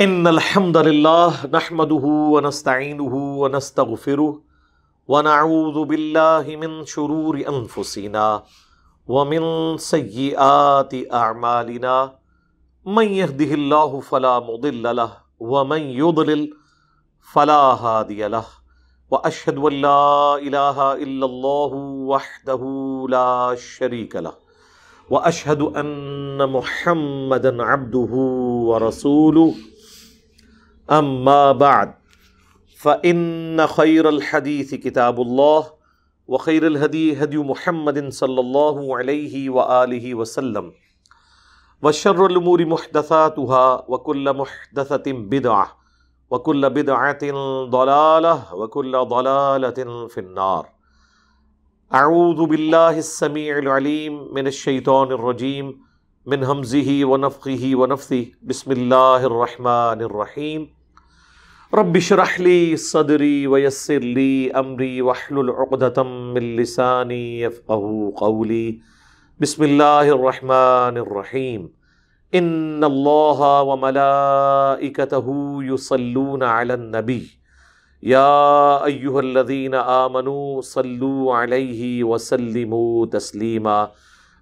ان الحمد للہ نحمده ونستعینه ونستغفره ونعوذ باللہ من شرور انفسنا ومن سیئات اعمالنا من يهده اللہ فلا مضل له ومن يضلل فلا هادی له واشهد ان لا الہ الا اللہ وحدہ لا شریک له واشهد ان محمدا عبدہ ورسولہ اما بعد فإن خير الحديث كتاب الله وخير الهدي هدي محمد صلى الله عليه وآله وسلم وشر الأمور محدثاتها وكل محدثة بدعة وكل بدعة ضلالة وكل ضلالة في النار. أعوذ بالله السميع العليم من الشيطان الرجيم من همزه ونفخه ونفثه. بسم الله الرحمن الرحيم. رب اشرح لي صدري ويسر لي امري واحلل عقدة من لساني يفقهوا قولي. بسم الله الرحمن الرحيم. ان الله وملائكته يصلون على النبي يا ايها الذين آمنوا صلوا عليه وسلموا تسليما.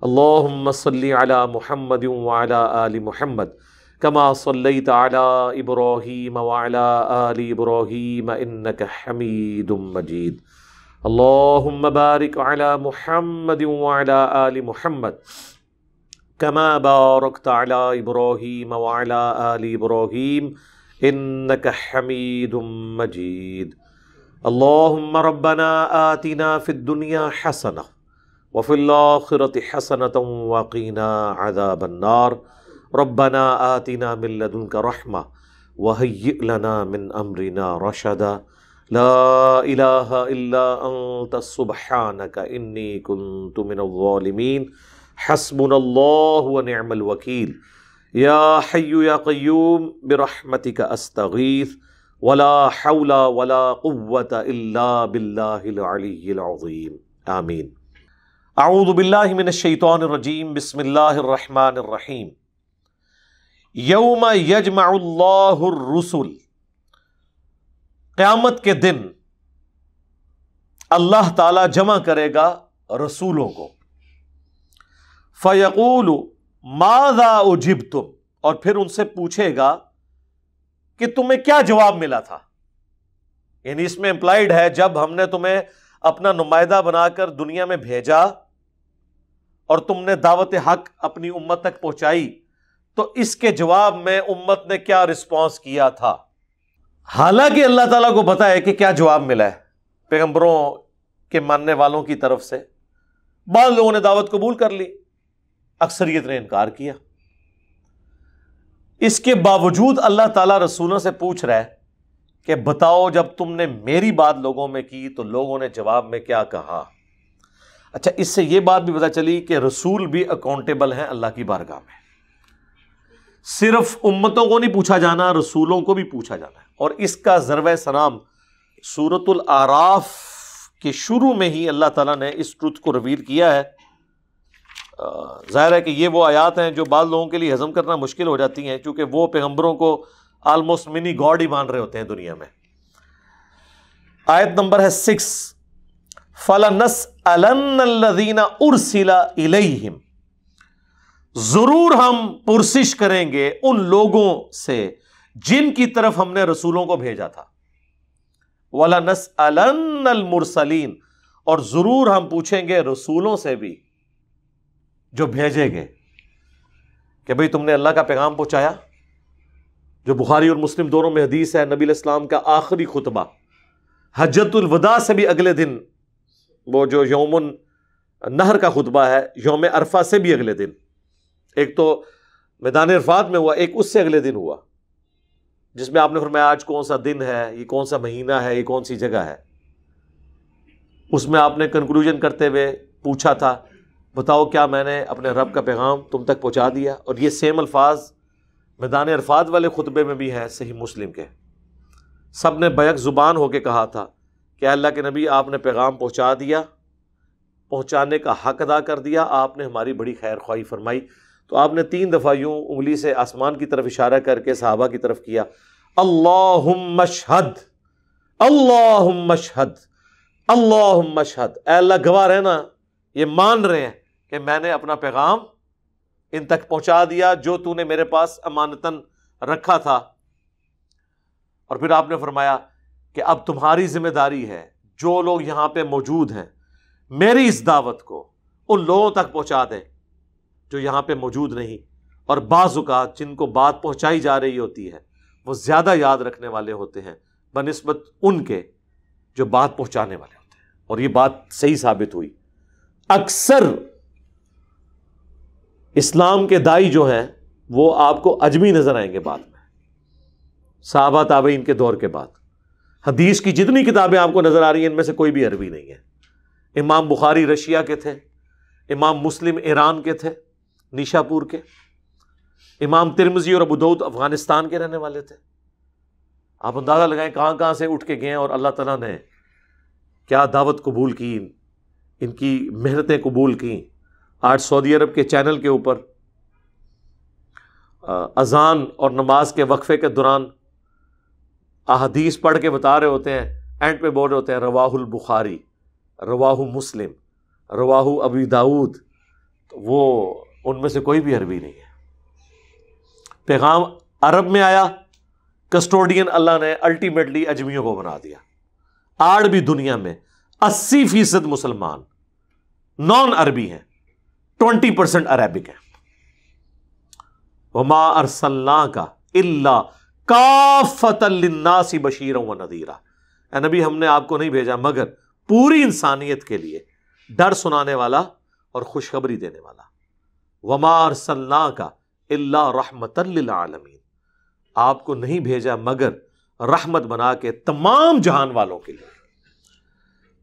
اللهم صل على محمد وعلى آل محمد كما صليت على إبراهيم وعلى آل إبراهيم إنك حميد مجيد. اللهم بارك على محمد وعلى آل محمد كما باركت على إبراهيم وعلى آل إبراهيم إنك حميد مجيد. اللهم ربنا آتنا في الدنيا حسنة وفي الآخرة حسنة وقنا عذاب النار. ربنا آتنا من لدنك رحمة وهيئ لنا من أمرنا رشدا. لا إله إلا أنت سبحانك إني كنت من الظالمين. حسبنا الله ونعم الوكيل. يا حي يا قيوم برحمتك أستغيث ولا حول ولا قوة إلا بالله العلي العظيم. آمين. اعوذ باللہ من الشیطان الرجیم. بسم اللہ الرحمن الرحیم. یوم یجمع اللہ الرسل، قیامت کے دن اللہ تعالی جمع کرے گا رسولوں کو. فیقول ماذا اجبتم، اور پھر ان سے پوچھے گا کہ تمہیں کیا جواب ملا تھا. یعنی اس میں امپلائیڈ ہے جب ہم نے تمہیں اپنا نمائندہ بنا کر دنیا میں بھیجا اور تم نے دعوت حق اپنی امت تک پہنچائی تو اس کے جواب میں امت نے کیا رسپانس کیا تھا. حالانکہ اللہ تعالیٰ کو پتا ہے کہ کیا جواب ملا ہے پیغمبروں کے ماننے والوں کی طرف سے. بعض لوگوں نے دعوت قبول کر لی، اکثریت نے انکار کیا. اس کے باوجود اللہ تعالیٰ رسولوں سے پوچھ رہا ہے کہ بتاؤ جب تم نے میری بات لوگوں میں کی تو لوگوں نے جواب میں کیا کہا. اچھا، اس سے یہ بات بھی پتہ چلی کہ رسول بھی اکاؤنٹیبل ہیں اللہ کی بارگاہ میں. صرف امتوں کو نہیں پوچھا جانا، رسولوں کو بھی پوچھا جانا ہے. اور اس کا ضرب سلام سورۃ الاعراف کے شروع میں ہی اللہ تعالیٰ نے اس ٹروتھ کو ریویل کیا ہے. ظاہر ہے کہ یہ وہ آیات ہیں جو بعض لوگوں کے لیے ہضم کرنا مشکل ہو جاتی ہیں، چونکہ وہ پیغمبروں کو آلموسٹ منی گاڈ ہی مان رہے ہوتے ہیں دنیا میں. آیت نمبر ہے 6. فَلَنَسْأَلَنَّ الَّذِينَ أُرْسِلَ إِلَيْهِمْ، ضرور ہم پرسش کریں گے ان لوگوں سے جن کی طرف ہم نے رسولوں کو بھیجا تھا. وَلَنَسْأَلَنَّ الْمُرْسَلِينَ، اور ضرور ہم پوچھیں گے رسولوں سے بھی جو بھیجے گئے کہ بھئی تم نے اللہ کا پیغام پہنچایا. جو بخاری اور مسلم دونوں میں حدیث ہے، نبی علیہ السلام کا آخری خطبہ حجۃ الوداع سے بھی اگلے دن، وہ جو یوم النحر کا خطبہ ہے، یوم عرفہ سے بھی اگلے دن، ایک تو میدان عرفات میں ہوا، ایک اس سے اگلے دن ہوا، جس میں آپ نے فرمایا آج کون سا دن ہے، یہ کون سا مہینہ ہے، یہ کون سی جگہ ہے. اس میں آپ نے کنکلوژن کرتے ہوئے پوچھا تھا بتاؤ کیا میں نے اپنے رب کا پیغام تم تک پہنچا دیا. اور یہ سیم الفاظ میدان عرفات والے خطبے میں بھی ہیں صحیح مسلم کے. سب نے بیک زبان ہو کے کہا تھا کہ اللہ کے نبی آپ نے پیغام پہنچا دیا، پہنچانے کا حق ادا کر دیا، آپ نے ہماری بڑی خیر خواہی فرمائی. تو آپ نے 3 دفعہ یوں انگلی سے آسمان کی طرف اشارہ کر کے صحابہ کی طرف کیا، اللہم اشہد، اللہم اشہد، اللہم اشہد، اے اللہ گواہ رہنا یہ مان رہے ہیں کہ میں نے اپنا پیغام ان تک پہنچا دیا جو تو نے میرے پاس امانتاً رکھا تھا۔ اور پھر آپ نے فرمایا کہ اب تمہاری ذمہ داری ہے، جو لوگ یہاں پہ موجود ہیں میری اس دعوت کو ان لوگوں تک پہنچا دیں جو یہاں پہ موجود نہیں، اور بعض اوقات جن کو بات پہنچائی جا رہی ہوتی ہے وہ زیادہ یاد رکھنے والے ہوتے ہیں بنسبت ان کے جو بات پہنچانے والے ہوتے ہیں، اور یہ بات صحیح ثابت ہوئی۔ اکثر اسلام کے دائی جو ہیں وہ آپ کو عجمی نظر آئیں گے بعد میں، صحابہ تابعین کے دور کے بعد۔ حدیث کی جتنی کتابیں آپ کو نظر آ رہی ہیں ان میں سے کوئی بھی عربی نہیں ہے۔ امام بخاری رشیا کے تھے، امام مسلم ایران کے تھے، نیشا پور کے، امام ترمذی اور ابو داؤد افغانستان کے رہنے والے تھے۔ آپ اندازہ لگائیں کہاں کہاں سے اٹھ کے گئے اور اللہ تعالیٰ نے کیا دعوت قبول کی، ان کی محنتیں قبول کی۔ آج سعودی عرب کے چینل کے اوپر اذان اور نماز کے وقفے کے دوران احادیث پڑھ کے بتا رہے ہوتے ہیں، اینڈ پہ بول رہے ہوتے ہیں رواہ البخاری، رواہ مسلم، رواہ ابی داؤد، تو وہ ان میں سے کوئی بھی عربی نہیں ہے۔ پیغام عرب میں آیا، کسٹوڈین اللہ نے الٹیمیٹلی اجمیوں کو بنا دیا۔ آج بھی دنیا میں 80% مسلمان نان عربی ہیں، 20% عربک ہیں۔ وما ارسلناک الا کافۃ للناس بشیرا ونذیرا، اے نبی ہم نے آپ کو نہیں بھیجا مگر پوری انسانیت کے لیے ڈر سنانے والا اور خوشخبری دینے والا۔ وما ارسلناک الا رحمۃ للعالمین، آپ کو نہیں بھیجا مگر رحمت بنا کے تمام جہان والوں کے لیے۔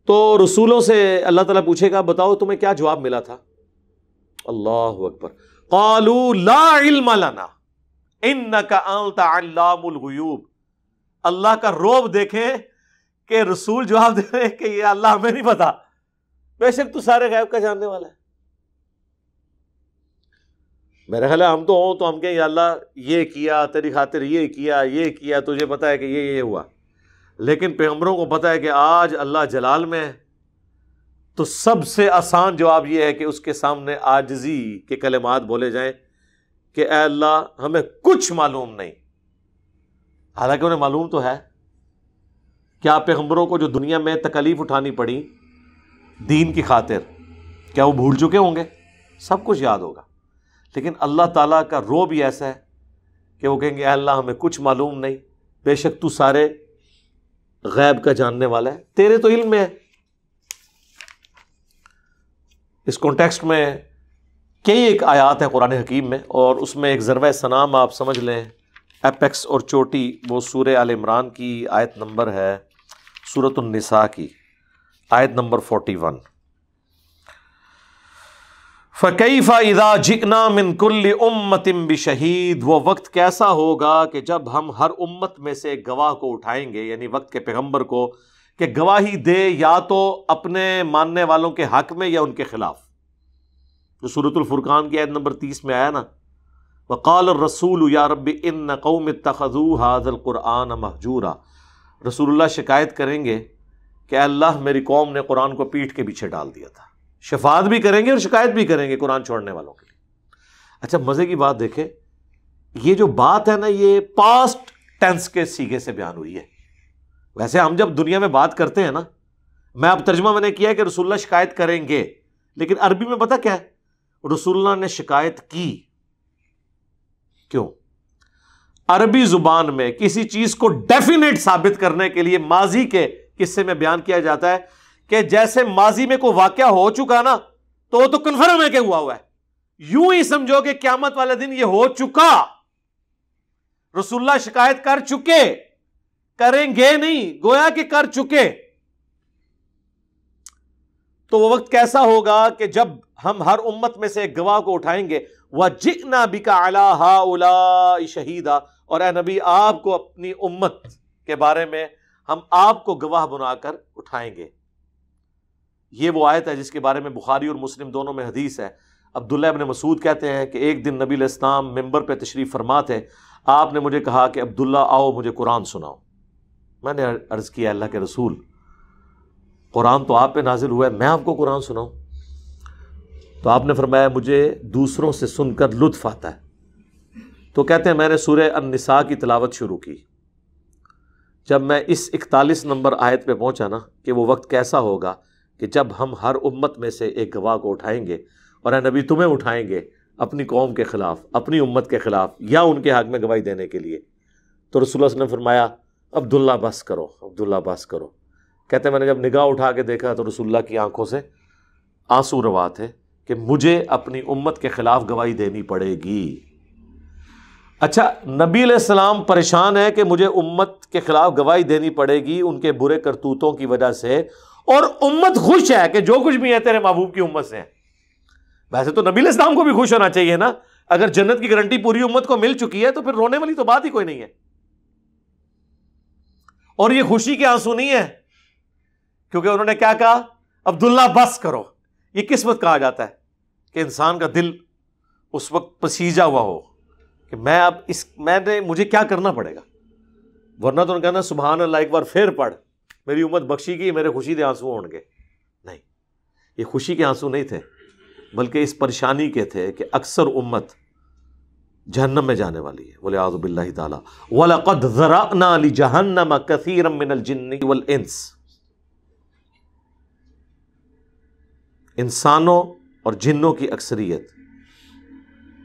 تو رسولوں سے اللہ تعالیٰ پوچھے گا بتاؤ تمہیں کیا جواب ملا تھا؟ اللہ اکبر، قالوا لا علم لنا انک انت علام الغیوب۔ اللہ کا روب دیکھیں کہ رسول جواب دے رہے ہیں کہ یہ اللہ ہمیں نہیں پتا، بے شک تو سارے غیب کا جاننے والا ہے۔ میرا خیال ہے ہم تو ہوں تو ہم کہیں یا اللہ یہ کیا تیری خاطر، یہ کیا تجھے پتا ہے کہ یہ ہوا، لیکن پیغمبروں کو پتا ہے کہ آج اللہ جلال میں ہے، تو سب سے آسان جواب یہ ہے کہ اس کے سامنے عاجزی کے کلمات بولے جائیں کہ اے اللہ ہمیں کچھ معلوم نہیں، حالانکہ انہیں معلوم تو ہے۔ کیا پیغمبروں کو جو دنیا میں تکلیف اٹھانی پڑی دین کی خاطر، کیا وہ بھول چکے ہوں گے؟ سب کچھ یاد ہوگا، لیکن اللہ تعالیٰ کا روب بھی ایسا ہے کہ وہ کہیں گے اے اللہ ہمیں کچھ معلوم نہیں، بے شک تو سارے غیب کا جاننے والا ہے، تیرے تو علم میں ہے۔ اس کانٹیکسٹ میں کئی ایک آیات ہیں قرآن حکیم میں، اور اس میں ایک ضربہ سنام آپ سمجھ لیں، ایپیکس اور چوٹی، وہ سورہ آل عمران کی آیت نمبر ہے، سورۃ النساء کی آیت نمبر 41۔ فَكَيْفَ إِذَا جِئْنَا مِن كُلِّ أُمَّةٍ بِشَهِيدٍ، وہ وقت کیسا ہوگا کہ جب ہم ہر امت میں سے ایک گواہ کو اٹھائیں گے، یعنی وقت کے پیغمبر کو، کہ گواہی دے یا تو اپنے ماننے والوں کے حق میں یا ان کے خلاف۔ جو سورۃ الفرقان کی آیت نمبر 30 میں آیا نا، وَقَالَ الرَّسُولُ يَا رَبِّ إِنَّ قَوْمِ اتَّخَذُوا هَذَا الْقُرْآنَ مَهْجُورًا، رسول اللہ شکایت کریں گے کہ اللہ میری قوم نے قرآن کو پیٹھ کے پیچھے ڈال دیا تھا۔ شفاعت بھی کریں گے اور شکایت بھی کریں گے قرآن چھوڑنے والوں کے لیے۔ اچھا مزے کی بات دیکھیں، یہ جو بات ہے نا یہ پاسٹ ٹینس کے سیغے سے بیان ہوئی ہے۔ ویسے ہم جب دنیا میں بات کرتے ہیں نا، میں اب ترجمہ میں نے کیا ہے کہ رسول اللہ شکایت کریں گے، لیکن عربی میں پتہ کیا ہے؟ رسول اللہ نے شکایت کی۔ کیوں؟ عربی زبان میں کسی چیز کو ڈیفینیٹ ثابت کرنے کے لیے ماضی کے قصے میں بیان کیا جاتا ہے کہ جیسے ماضی میں کوئی واقعہ ہو چکا نا تو وہ تو کنفرم ہے کہ ہوا ہوا ہے، یوں ہی سمجھو کہ قیامت والے دن یہ ہو چکا، رسول اللہ شکایت کر چکے، کریں گے نہیں، گویا کہ کر چکے۔ تو وہ وقت کیسا ہوگا کہ جب ہم ہر امت میں سے ایک گواہ کو اٹھائیں گے، وَجِئْنَا بِكَ عَلَىٰ هَٰؤُلَاءِ شَهِيدًا، اور اے نبی آپ کو اپنی امت کے بارے میں ہم آپ کو گواہ بنا کر اٹھائیں گے۔ یہ وہ آیت ہے جس کے بارے میں بخاری اور مسلم دونوں میں حدیث ہے، عبداللہ ابن مسعود کہتے ہیں کہ ایک دن نبی علیہ السلام ممبر پہ تشریف فرما تھے، آپ نے مجھے کہا کہ عبداللہ آؤ مجھے قرآن سناؤ۔ میں نے عرض کیا اللہ کے رسول، قرآن تو آپ پہ نازل ہوا ہے، میں آپ کو قرآن سناؤں؟ تو آپ نے فرمایا مجھے دوسروں سے سن کر لطف آتا ہے۔ تو کہتے ہیں میں نے سورہ النساء کی تلاوت شروع کی۔ جب میں اس 41 نمبر آیت پہ پہنچا نا کہ وہ وقت کیسا ہوگا کہ جب ہم ہر امت میں سے ایک گواہ کو اٹھائیں گے، اور اے نبی تمہیں اٹھائیں گے اپنی قوم کے خلاف، اپنی امت کے خلاف، یا ان کے حق میں گواہی دینے کے لیے، تو رسول اللہ صلی اللہ علیہ وسلم نے فرمایا عبداللہ بس کرو، عبداللہ بس کرو۔ کہتے ہیں میں نے جب نگاہ اٹھا کے دیکھا تو رسول اللہ کی آنکھوں سے آنسو روا تھے کہ مجھے اپنی امت کے خلاف گواہی دینی پڑے گی۔ اچھا، نبی علیہ السلام پریشان ہے کہ مجھے امت کے خلاف گواہی دینی پڑے گی ان کے برے کرتوتوں کی وجہ سے، اور امت خوش ہے کہ جو کچھ بھی ہے تیرے محبوب کی امت سے ہے۔ ویسے تو نبی علیہ السلام کو بھی خوش ہونا چاہیے نا، اگر جنت کی گارنٹی پوری امت کو مل چکی ہے تو پھر رونے والی تو بات ہی کوئی نہیں ہے۔ اور یہ خوشی کے آنسو نہیں ہے، کیونکہ انہوں نے کیا کہا؟ عبداللہ بس کرو۔ یہ کس وقت کہا جاتا ہے کہ انسان کا دل اس وقت پسیجا ہوا ہو کہ مجھے کیا کرنا پڑے گا، ورنہ تو کہنا سبحان اللہ ایک بار پھر پڑھ، میری امت بخشی گئی، میرے خوشی دے آنسو ہون گے۔ نہیں، یہ خوشی کے آنسو نہیں تھے، بلکہ اس پریشانی کے تھے کہ اکثر امت جہنم میں جانے والی ہے، والعیاذ باللہ تعالی۔ وَلَقَدْ ذَرَأْنَا لِجَهَنَّمَ كَثِيرًا مِّنَ الْجِنِّ وَالْإِنسِ، انسانوں اور جنوں کی اکثریت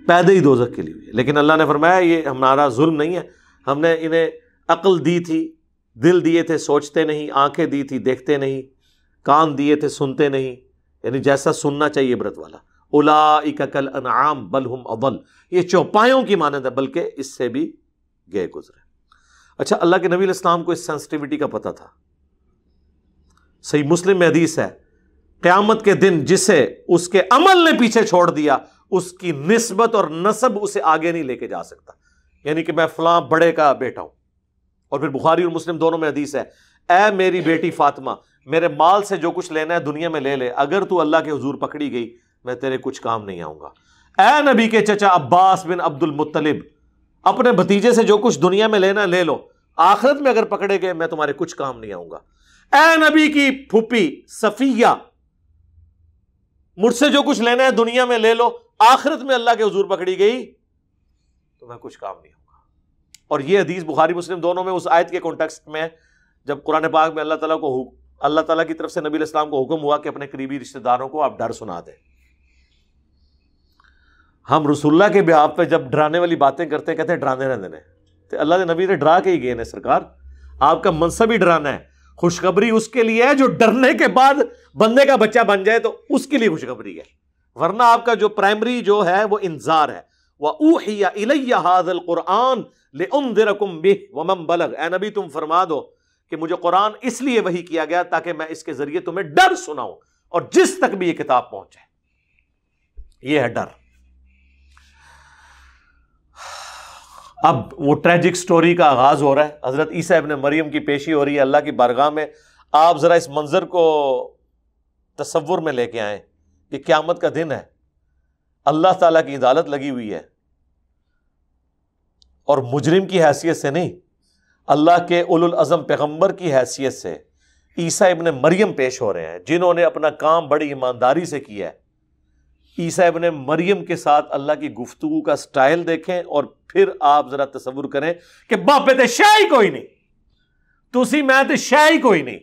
پیدا ہی دوزخ کے لیے ہوئی ہے، لیکن اللہ نے فرمایا یہ ہمارا ظلم نہیں ہے، ہم نے انہیں عقل دی تھی، دل دیے تھے سوچتے نہیں، آنکھیں دی تھی دیکھتے نہیں، کان دیے تھے سنتے نہیں، یعنی جیسا سننا چاہیے عبرت والا۔ اولئک کالانعام بل ہم اضل، یہ چوپایوں کی مانند ہے بلکہ اس سے بھی گئے گزرے۔ اچھا، اللہ کے نبی علیہ السلام کو اس سینسٹیوٹی کا پتہ تھا۔ صحیح مسلم میں حدیث ہے، قیامت کے دن جسے اس کے عمل نے پیچھے چھوڑ دیا، اس کی نسبت اور نسب اسے آگے نہیں لے کے جا سکتا، یعنی کہ میں فلاں بڑے کا بیٹا ہوں۔ اور پھر بخاری اور مسلم دونوں میں حدیث ہے، اے میری بیٹی فاطمہ، میرے مال سے جو کچھ لینا ہے دنیا میں لے لے، اگر تو اللہ کے حضور پکڑی گئی میں تیرے کچھ کام نہیں آؤں گا۔ اے نبی کے چچا عباس بن عبد المطلب، اپنے بھتیجے سے جو کچھ دنیا میں لینا لے لو، آخرت میں اگر پکڑے گئے میں تمہارے کچھ کام نہیں آؤں گا۔ اے نبی کی پھوپھی صفیہ، مجھ سے جو کچھ لینا ہے دنیا میں لے لو، آخرت میں اللہ کے حضور پکڑی گئی تو میں کچھ کام نہیں ہوگا۔ اور یہ حدیث بخاری مسلم دونوں میں اس آیت کے کانٹیکسٹ میں، جب قرآن پاک میں اللہ تعالیٰ کی طرف سے نبی علیہ السلام کو حکم ہوا کہ اپنے قریبی رشتہ داروں کو آپ ڈر سنا دیں۔ ہم رسول اللہ کے بیاہ پہ جب ڈرانے والی باتیں کرتے ہیں کہتے ہیں ڈرانے رہنے دیں، تو اللہ کے نبی نے ڈرا کے ہی گئے نا سرکار، آپ کا منصب ہی ڈرانا ہے۔ خوشخبری اس کے لیے ہے جو ڈرنے کے بعد بندے کا بچہ بن جائے تو اس کے لیے خوشخبری ہے، ورنہ آپ کا جو پرائمری جو ہے وہ انذار ہے۔ وَأُوحِيَ إِلَيَّ هَذَا الْقُرْآنُ لِأُنذِرَكُم بِهِ وَمَن بَلَغَ، اے نبی تم فرما دو کہ مجھے قرآن اس لیے وحی کیا گیا تاکہ میں اس کے ذریعے تمہیں ڈر سناؤں، اور جس تک بھی یہ کتاب پہنچے، یہ ہے ڈر۔ اب وہ ٹریجک سٹوری کا آغاز ہو رہا ہے، حضرت عیسیٰ ابن مریم کی پیشی ہو رہی ہے اللہ کی بارگاہ میں۔ آپ ذرا اس منظر کو تصور میں لے کے آئیں کہ قیامت کا دن ہے، اللہ تعالیٰ کی عدالت لگی ہوئی ہے، اور مجرم کی حیثیت سے نہیں، اللہ کے اولو العزم پیغمبر کی حیثیت سے عیسیٰ ابن مریم پیش ہو رہے ہیں، جنہوں نے اپنا کام بڑی ایمانداری سے کیا ہے۔ عیسیٰ ابن مریم کے ساتھ اللہ کی گفتگو کا سٹائل دیکھیں، اور پھر آپ ذرا تصور کریں کہ باپے تے شے ہی کوئی نہیں، تسی میں تے شے ہی کوئی نہیں۔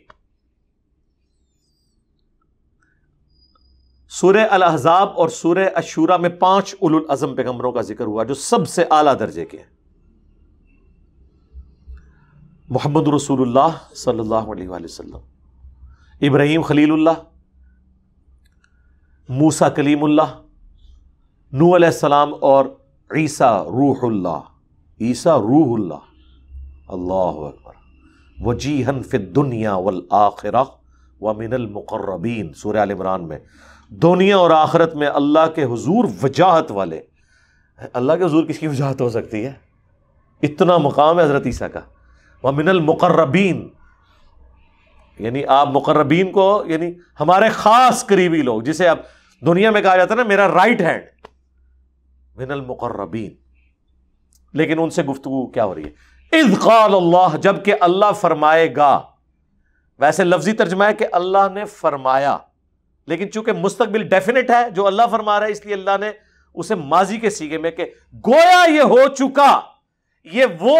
سورہ الاحزاب اور سورہ الشورى میں 5 اولو العزم پیغمبروں کا ذکر ہوا جو سب سے اعلیٰ درجے کے ہیں۔ محمد رسول اللہ صلی اللہ علیہ وآلہ وسلم، ابراہیم خلیل اللہ، موسیٰ کلیم اللہ، نوح علیہ السلام، اور عیسیٰ روح اللہ، عیسیٰ روح اللہ، اللہ اکبر، وجیہاً فی الدنیا والآخرہ ومن المقربین، سورہ آل عمران میں، دنیا اور آخرت میں اللہ کے حضور وجاہت والے۔ اللہ کے حضور کس کی وجاہت ہو سکتی ہے؟ اتنا مقام ہے حضرت عیسیٰ کا۔ ومن المقربین، یعنی آپ مقربین کو، یعنی ہمارے خاص قریبی لوگ، جسے آپ دنیا میں کہا جاتا ہے نا میرا رائٹ ہینڈ من المقربین، لیکن ان سے گفتگو کیا ہو رہی ہے؟ اذ قال اللہ، جب کہ اللہ فرمائے گا. ویسے لفظی ترجمہ ہے کہ اللہ نے فرمایا، لیکن چونکہ مستقبل ڈیفینٹ ہے جو اللہ فرما رہا ہے، اس لیے اللہ نے اسے ماضی کے صیغے میں کہ گویا یہ ہو چکا. یہ وہ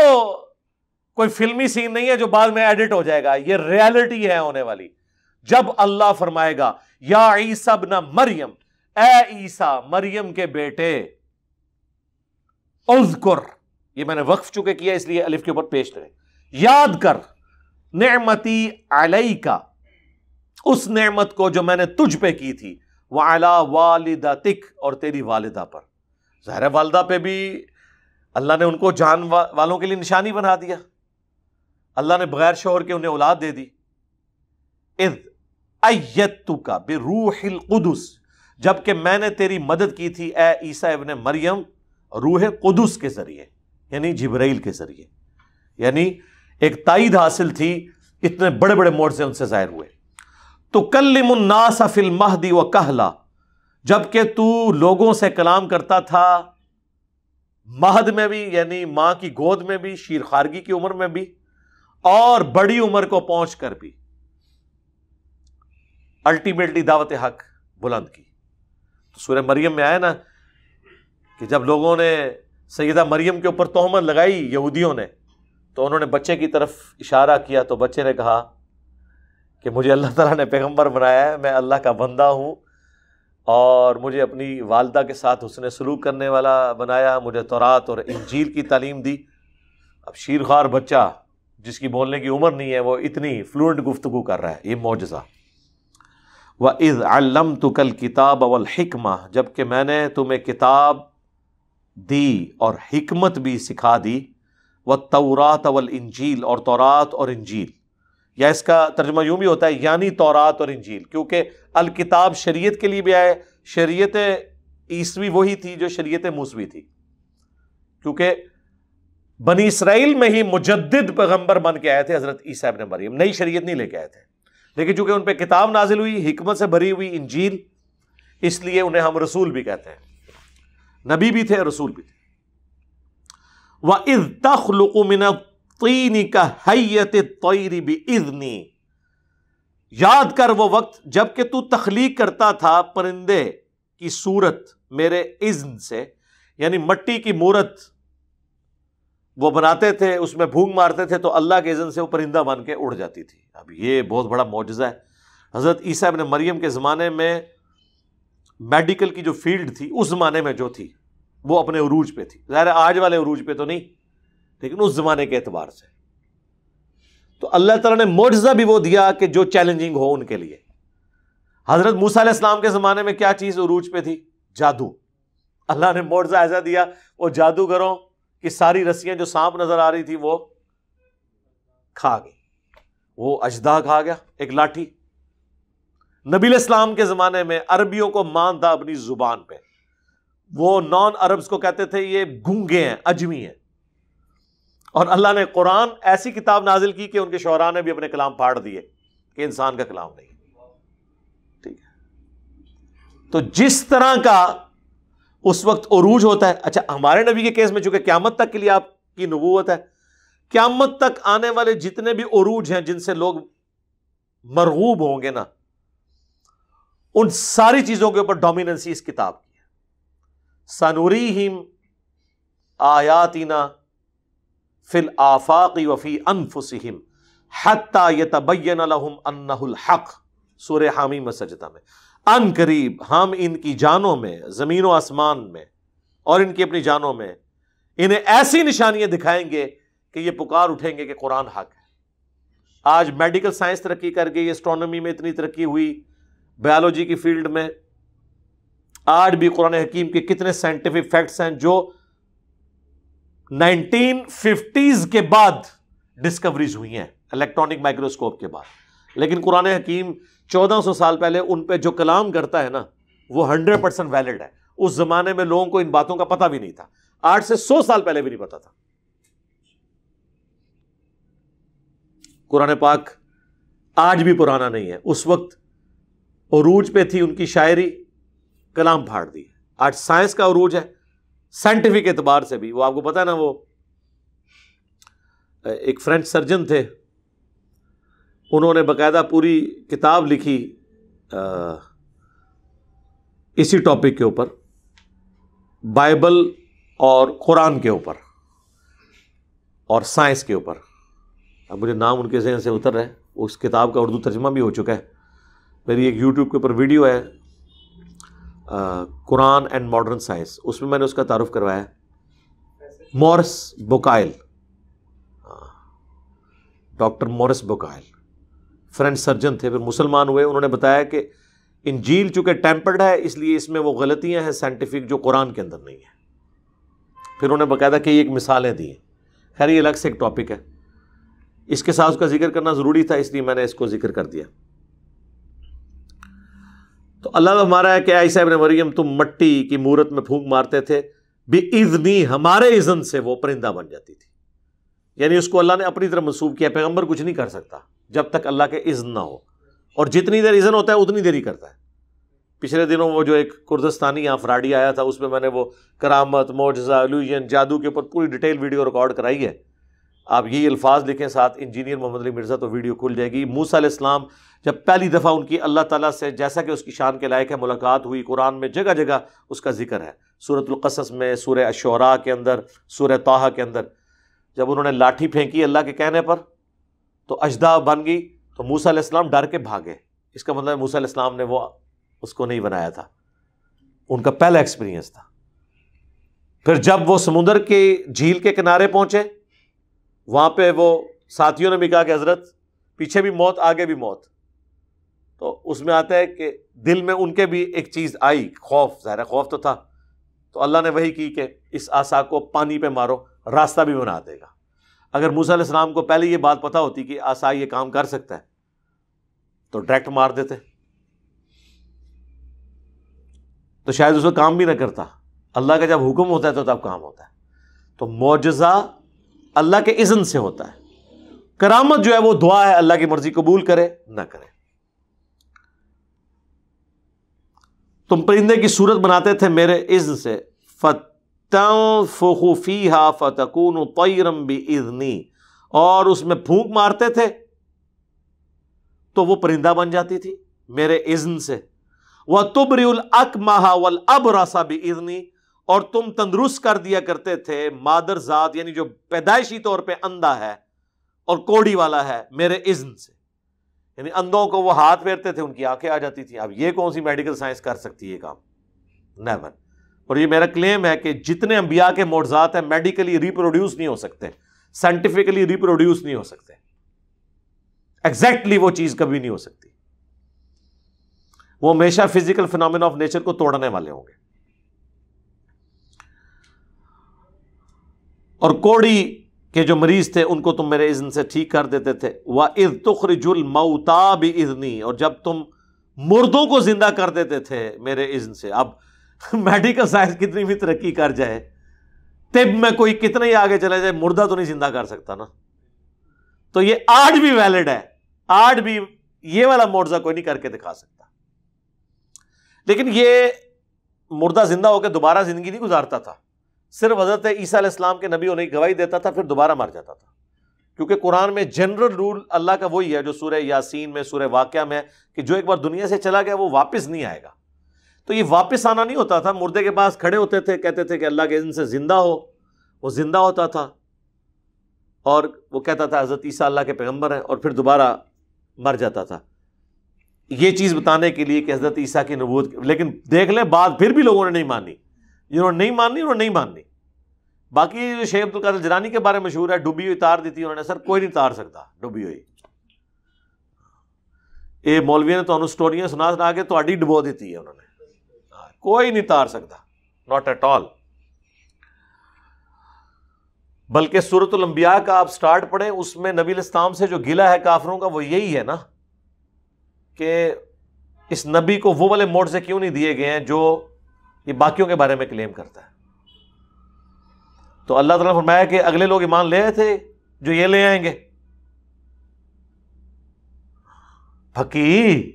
کوئی فلمی سین نہیں ہے جو بعد میں ایڈٹ ہو جائے گا، یہ ریالٹی ہے ہونے والی. جب اللہ فرمائے گا یا عیسیٰ ابن مریم، اے عیسیٰ مریم کے بیٹے، اذکر، یہ میں نے وقف چکے کیا اس لیے الف کے اوپر پیش کریں، یاد کر، نعمتی علیکا، اس نعمت کو جو میں نے تجھ پہ کی تھی، وعلی والدتک، اور تیری والدہ پر. ظاہر ہے والدہ پہ بھی اللہ نے ان کو جان والوں کے لیے نشانی بنا دیا. اللہ نے بغیر شوہر کے انہیں اولاد دے دی. اذ ایدتک بروح القدس، جبکہ میں نے تیری مدد کی تھی اے عیسیٰ ابن مریم روح قدس کے ذریعے، یعنی جبرائیل کے ذریعے، یعنی ایک تائید حاصل تھی. اتنے بڑے بڑے معجزے ان سے ظاہر ہوئے. تکلم الناس فی المہد وکہلا، جبکہ تو لوگوں سے کلام کرتا تھا مہد میں بھی، یعنی ماں کی گود میں بھی، شیر خارگی کی عمر میں بھی، اور بڑی عمر کو پہنچ کر بھی. الٹیمیٹلی دعوت حق بلند کی. تو سورہ مریم میں آیا نا کہ جب لوگوں نے سیدہ مریم کے اوپر تہمت لگائی یہودیوں نے، تو انہوں نے بچے کی طرف اشارہ کیا، تو بچے نے کہا کہ مجھے اللہ تعالیٰ نے پیغمبر بنایا ہے، میں اللہ کا بندہ ہوں، اور مجھے اپنی والدہ کے ساتھ حسن سلوک کرنے والا بنایا، مجھے تورات اور انجیل کی تعلیم دی. اب شیرخوار بچہ جس کی بولنے کی عمر نہیں ہے، وہ اتنی فلوئنٹ گفتگو کر رہا ہے، یہ معجزہ. وَإِذْ عَلَّمْتُكَ الْكِتَابَ وَالْحِكْمَةَ، جبکہ میں نے تمہیں کتاب دی اور حکمت بھی سکھا دی. وَالتَّوْرَاةَ وَالْإِنجِيلَ، اور تورات اور انجیل، یا اس کا ترجمہ یوں بھی ہوتا ہے یعنی تورات اور انجیل، کیونکہ الکتاب شریعت کے لیے بھی آئے. شریعت عیسوی وہی تھی جو شریعت موسوی تھی، کیونکہ بنی اسرائیل میں ہی مجدد پیغمبر بن کے آئے تھے حضرت عیسیٰ ابن مریم، نئی شریعت نہیں لے کے آئے تھے. لیکن چونکہ ان پہ کتاب نازل ہوئی حکمت سے بھری ہوئی انجیل، اس لیے انہیں ہم رسول بھی کہتے ہیں. نبی بھی تھے، رسول بھی تھے. وَإِذْ تَخْلُقُ مِنَ الطِّينِ كَهَيَّةِ الطَّيْرِ بِإِذْنِي، یاد کر وہ وقت جب کہ تو تخلیق کرتا تھا پرندے کی صورت میرے اذن سے، یعنی مٹی کی مورت وہ بناتے تھے، اس میں بھونگ مارتے تھے تو اللہ کے اذن سے وہ پرندہ بن کے اڑ جاتی تھی. اب یہ بہت بڑا معجزہ ہے. حضرت عیسیٰ ابن مریم کے زمانے میں میڈیکل کی جو فیلڈ تھی اس زمانے میں جو تھی وہ اپنے عروج پہ تھی. ظاہر آج والے عروج پہ تو نہیں، لیکن اس زمانے کے اعتبار سے. تو اللہ تعالیٰ نے معجزہ بھی وہ دیا کہ جو چیلنجنگ ہو ان کے لیے. حضرت موسیٰ علیہ السلام کے زمانے میں کیا چیز عروج پہ تھی؟ جادو. اللہ نے معجزہ ایسا دیا، وہ جادوگروں کی ساری رسیاں جو سانپ نظر آ رہی تھی وہ کھا گئی، وہ اژدہا کھا گیا، ایک لاٹھی. نبی علیہ السلام کے زمانے میں عربیوں کو مان تھا اپنی زبان پہ، وہ نان عربز کو کہتے تھے یہ گونگے ہیں، اجمی ہیں. اور اللہ نے قرآن ایسی کتاب نازل کی کہ ان کے شعراء نے بھی اپنے کلام پھاڑ دیے کہ انسان کا کلام نہیں. ٹھیک ہے، تو جس طرح کا اس وقت عروج ہوتا ہے. اچھا، ہمارے نبی کے کیس میں چونکہ قیامت تک کے لیے آپ کی نبوت ہے، قیامت تک آنے والے جتنے بھی عروج ہیں جن سے لوگ مرغوب ہوں گے نا، ان ساری چیزوں کے اوپر ڈومیننسی اس کتاب کی ہے. سنوریہم آیاتنا فی الآفاق وفی انفسہم حتی یتبین لہم انہ الحق، سورہ حامیم میں سجدہ میں. ان قریب ہم ان کی جانوں میں، زمین و آسمان میں اور ان کی اپنی جانوں میں، انہیں ایسی نشانیاں دکھائیں گے کہ یہ پکار اٹھیں گے کہ قرآن حق ہے. آج میڈیکل سائنس ترقی کر گئی، اسٹرانومی میں اتنی ترقی ہوئی، بایولوجی کی فیلڈ میں. آج بھی قرآن حکیم کے کتنے سائنٹیفک فیکٹس ہیں جو 1950s کے بعد ڈسکوریز ہوئی ہیں الیکٹرانک مائکروسکوپ کے بعد. لیکن قرآن حکیم 1400 سال پہلے ان پہ جو کلام کرتا ہے نا وہ 100% ویلڈ ہے. اس زمانے میں لوگوں کو ان باتوں کا پتہ بھی نہیں تھا، 8 سے 100 سال پہلے بھی نہیں پتا تھا. قرآن پاک آج بھی پرانا نہیں ہے. اس وقت عروج پہ تھی ان کی شاعری، کلام پھاڑ دی. آج سائنس کا عروج ہے, سائنٹیفک اعتبار سے بھی. وہ آپ کو پتا ہے نا, وہ ایک فرینچ سرجن تھے, انہوں نے باقاعدہ پوری کتاب لکھی اسی ٹاپک کے اوپر, بائبل اور قرآن کے اوپر اور سائنس کے اوپر. اب مجھے نام ان کے ذہن سے اتر رہا ہے. اس کتاب کا اردو ترجمہ بھی ہو چکا ہے. میری ایک یوٹیوب کے اوپر ویڈیو ہے, قرآن اینڈ ماڈرن سائنس, اس میں نے اس کا تعارف کروایا ہے. مورس بوکائل, ڈاکٹر مورس بوکائل فرینچ سرجن تھے, پھر مسلمان ہوئے. انہوں نے بتایا کہ انجیل چونکہ ٹیمپرڈ ہے اس لیے اس میں وہ غلطیاں ہیں سائنٹیفک جو قرآن کے اندر نہیں ہیں. پھر انہوں نے باقاعدہ کہ ایک مثالیں دی ہیں. خیر یہ الگ سے ایک ٹاپک ہے, اس کے ساتھ اس کا ذکر کرنا ضروری تھا, اس لیے میں نے اس کو ذکر کر دیا. تو اللہ ہمارا ہے کہ عیسیٰ ابن مریم تم مٹی کی مورت میں پھونک مارتے تھے, بِإِذْنِی ہمارے اذن سے وہ پرندہ بن جاتی تھی. یعنی اس کو اللہ نے اپنی طرف منسوب کیا. پیغمبر کچھ نہیں کر سکتا جب تک اللہ کے اذن نہ ہو, اور جتنی دیر اذن ہوتا ہے اتنی دیر ہی کرتا ہے. پچھلے دنوں وہ جو ایک کردستانی یہاں فراڈی آیا تھا, اس میں میں نے وہ کرامت, معجزہ, الوژن, جادو کے اوپر پوری ڈیٹیل ویڈیو ریکارڈ کرائی ہے. آپ یہی الفاظ لکھیں ساتھ انجینئر محمد علی مرزا تو ویڈیو کھل جائے گی. موسیٰ علیہ السلام جب پہلی دفعہ ان کی اللہ تعالیٰ سے جیسا کہ اس کی شان کے لائق ہے ملاقات ہوئی, قرآن میں جگہ جگہ اس کا ذکر ہے. سورۃ القصص میں, سورہ الشعراء کے اندر, سورہ طٰہٰ کے اندر, جب انہوں نے لاٹھی پھینکی اللہ کے کہنے پر تو اژدہا بن گئی, تو موسیٰ علیہ السلام ڈر کے بھاگے. اس کا مطلب موسیٰ علیہ السلام نے وہ اس کو نہیں بنایا تھا, ان کا پہلا ایکسپیرینس تھا. پھر جب وہ سمندر کی جھیل کے کنارے پہنچے, وہاں پہ وہ ساتھیوں نے بھی کہا کہ حضرت پیچھے بھی موت آگے بھی موت. تو اس میں آتا ہے کہ دل میں ان کے بھی ایک چیز آئی, خوف. ظاہر خوف تو تھا, تو اللہ نے وہی کی کہ اس عصا کو پانی پہ مارو, راستہ بھی بنا دے گا. اگر موسیٰ علیہ السلام کو پہلے یہ بات پتہ ہوتی کہ عصا یہ کام کر سکتا ہے تو ڈائریکٹ مار دیتے, تو شاید اس کو کام بھی نہ کرتا. اللہ کا جب حکم ہوتا ہے تو تب کام ہوتا ہے. تو معجزہ اللہ کے اذن سے ہوتا ہے. کرامت جو ہے وہ دعا ہے, اللہ کی مرضی قبول کرے نہ کرے. تم پرندے کی صورت بناتے تھے میرے اذن سے, فَتَنفُخُ فِيهَا فَتَكُونُ طَيْرًا بِإِذْنِی, اور اس میں پھونک مارتے تھے تو وہ پرندہ بن جاتی تھی میرے اذن سے. وَتُبْرِئُ الْأَكْمَحَ وَالْأَبْرَصَ بِإِذْنِی, اور تم تندرست کر دیا کرتے تھے مادر ذات یعنی جو پیدائشی طور پہ اندھا ہے اور کوڑی والا ہے میرے اذن سے. یعنی اندھوں کو وہ ہاتھ پھیرتے تھے ان کی آنکھیں آ جاتی تھی. اب یہ کون سی میڈیکل سائنس کر سکتی ہے یہ کام؟ نیور. اور یہ میرا کلیم ہے کہ جتنے انبیاء کے معجزات ہیں میڈیکلی ریپروڈیوس نہیں ہو سکتے, سائنٹیفکلی ریپروڈیوس نہیں ہو سکتے, ایگزیکٹلی وہ چیز کبھی نہیں ہو سکتی. وہ ہمیشہ فزیکل فینومینا آف نیچر کو توڑنے والے ہوں گے. اور کوڑی کے جو مریض تھے ان کو تم میرے اذن سے ٹھیک کر دیتے تھے. وَإِذْ تُخْرِجُ الْمَوْتَىٰ بِإِذْنِی, اور جب تم مردوں کو زندہ کر دیتے تھے میرے اذن سے. اب میڈیکل سائنس کتنی بھی ترقی کر جائے, طب میں کوئی کتنا ہی آگے چلا جائے, مردہ تو نہیں زندہ کر سکتا نا. تو یہ آج بھی ویلڈ ہے, آج بھی یہ والا معجزہ کوئی نہیں کر کے دکھا سکتا. لیکن یہ مردہ زندہ ہو کے دوبارہ زندگی نہیں گزارتا تھا, صرف حضرت عیسیٰ علیہ السلام کے نبی ہونے کی گواہی دیتا تھا, پھر دوبارہ مر جاتا تھا. کیونکہ قرآن میں جنرل رول اللہ کا وہی ہے جو سورہ یاسین میں, سورہ واقعہ میں, کہ جو ایک بار دنیا سے چلا گیا وہ واپس نہیں آئے گا. تو یہ واپس آنا نہیں ہوتا تھا. مردے کے پاس کھڑے ہوتے تھے, کہتے تھے کہ اللہ کے اذن سے زندہ ہو, وہ زندہ ہوتا تھا اور وہ کہتا تھا حضرت عیسیٰ اللہ کے پیغمبر ہیں, اور پھر دوبارہ مر جاتا تھا. یہ چیز بتانے کے لیے کہ حضرت عیسیٰ کی نبوت. لیکن دیکھ لیں بات پھر بھی لوگوں نے نہیں مانی. جنہوں نے نہیں مانی انہوں نے نہیں مانی. باقی جو شیخ عبدالقادر جیلانی کے بارے میں مشہور ہے, ڈوبی ہوئی تار دی تھی انہوں نے, سر کوئی نہیں تار سکتا ڈوبی ہوئی. یہ مولویوں نے تو انہوں سٹوریاں سنا کے تو اڈی ڈبو دیتی ہے انہوں نے, کوئی نہیں تار سکتا, ناٹ ایٹ آل. بلکہ سورۃ الانبیاء کا آپ سٹارٹ پڑھیں, اس میں نبی علیہ السلام سے جو گلہ ہے کافروں کا وہ یہی ہے نا کہ اس نبی کو وہ والے معجزے کیوں نہیں دیے گئے ہیں جو یہ باقیوں کے بارے میں کلیم کرتا ہے. تو اللہ تعالیٰ نے فرمایا کہ اگلے لوگ ایمان لے آئے تھے جو یہ لے آئیں گے. پھکی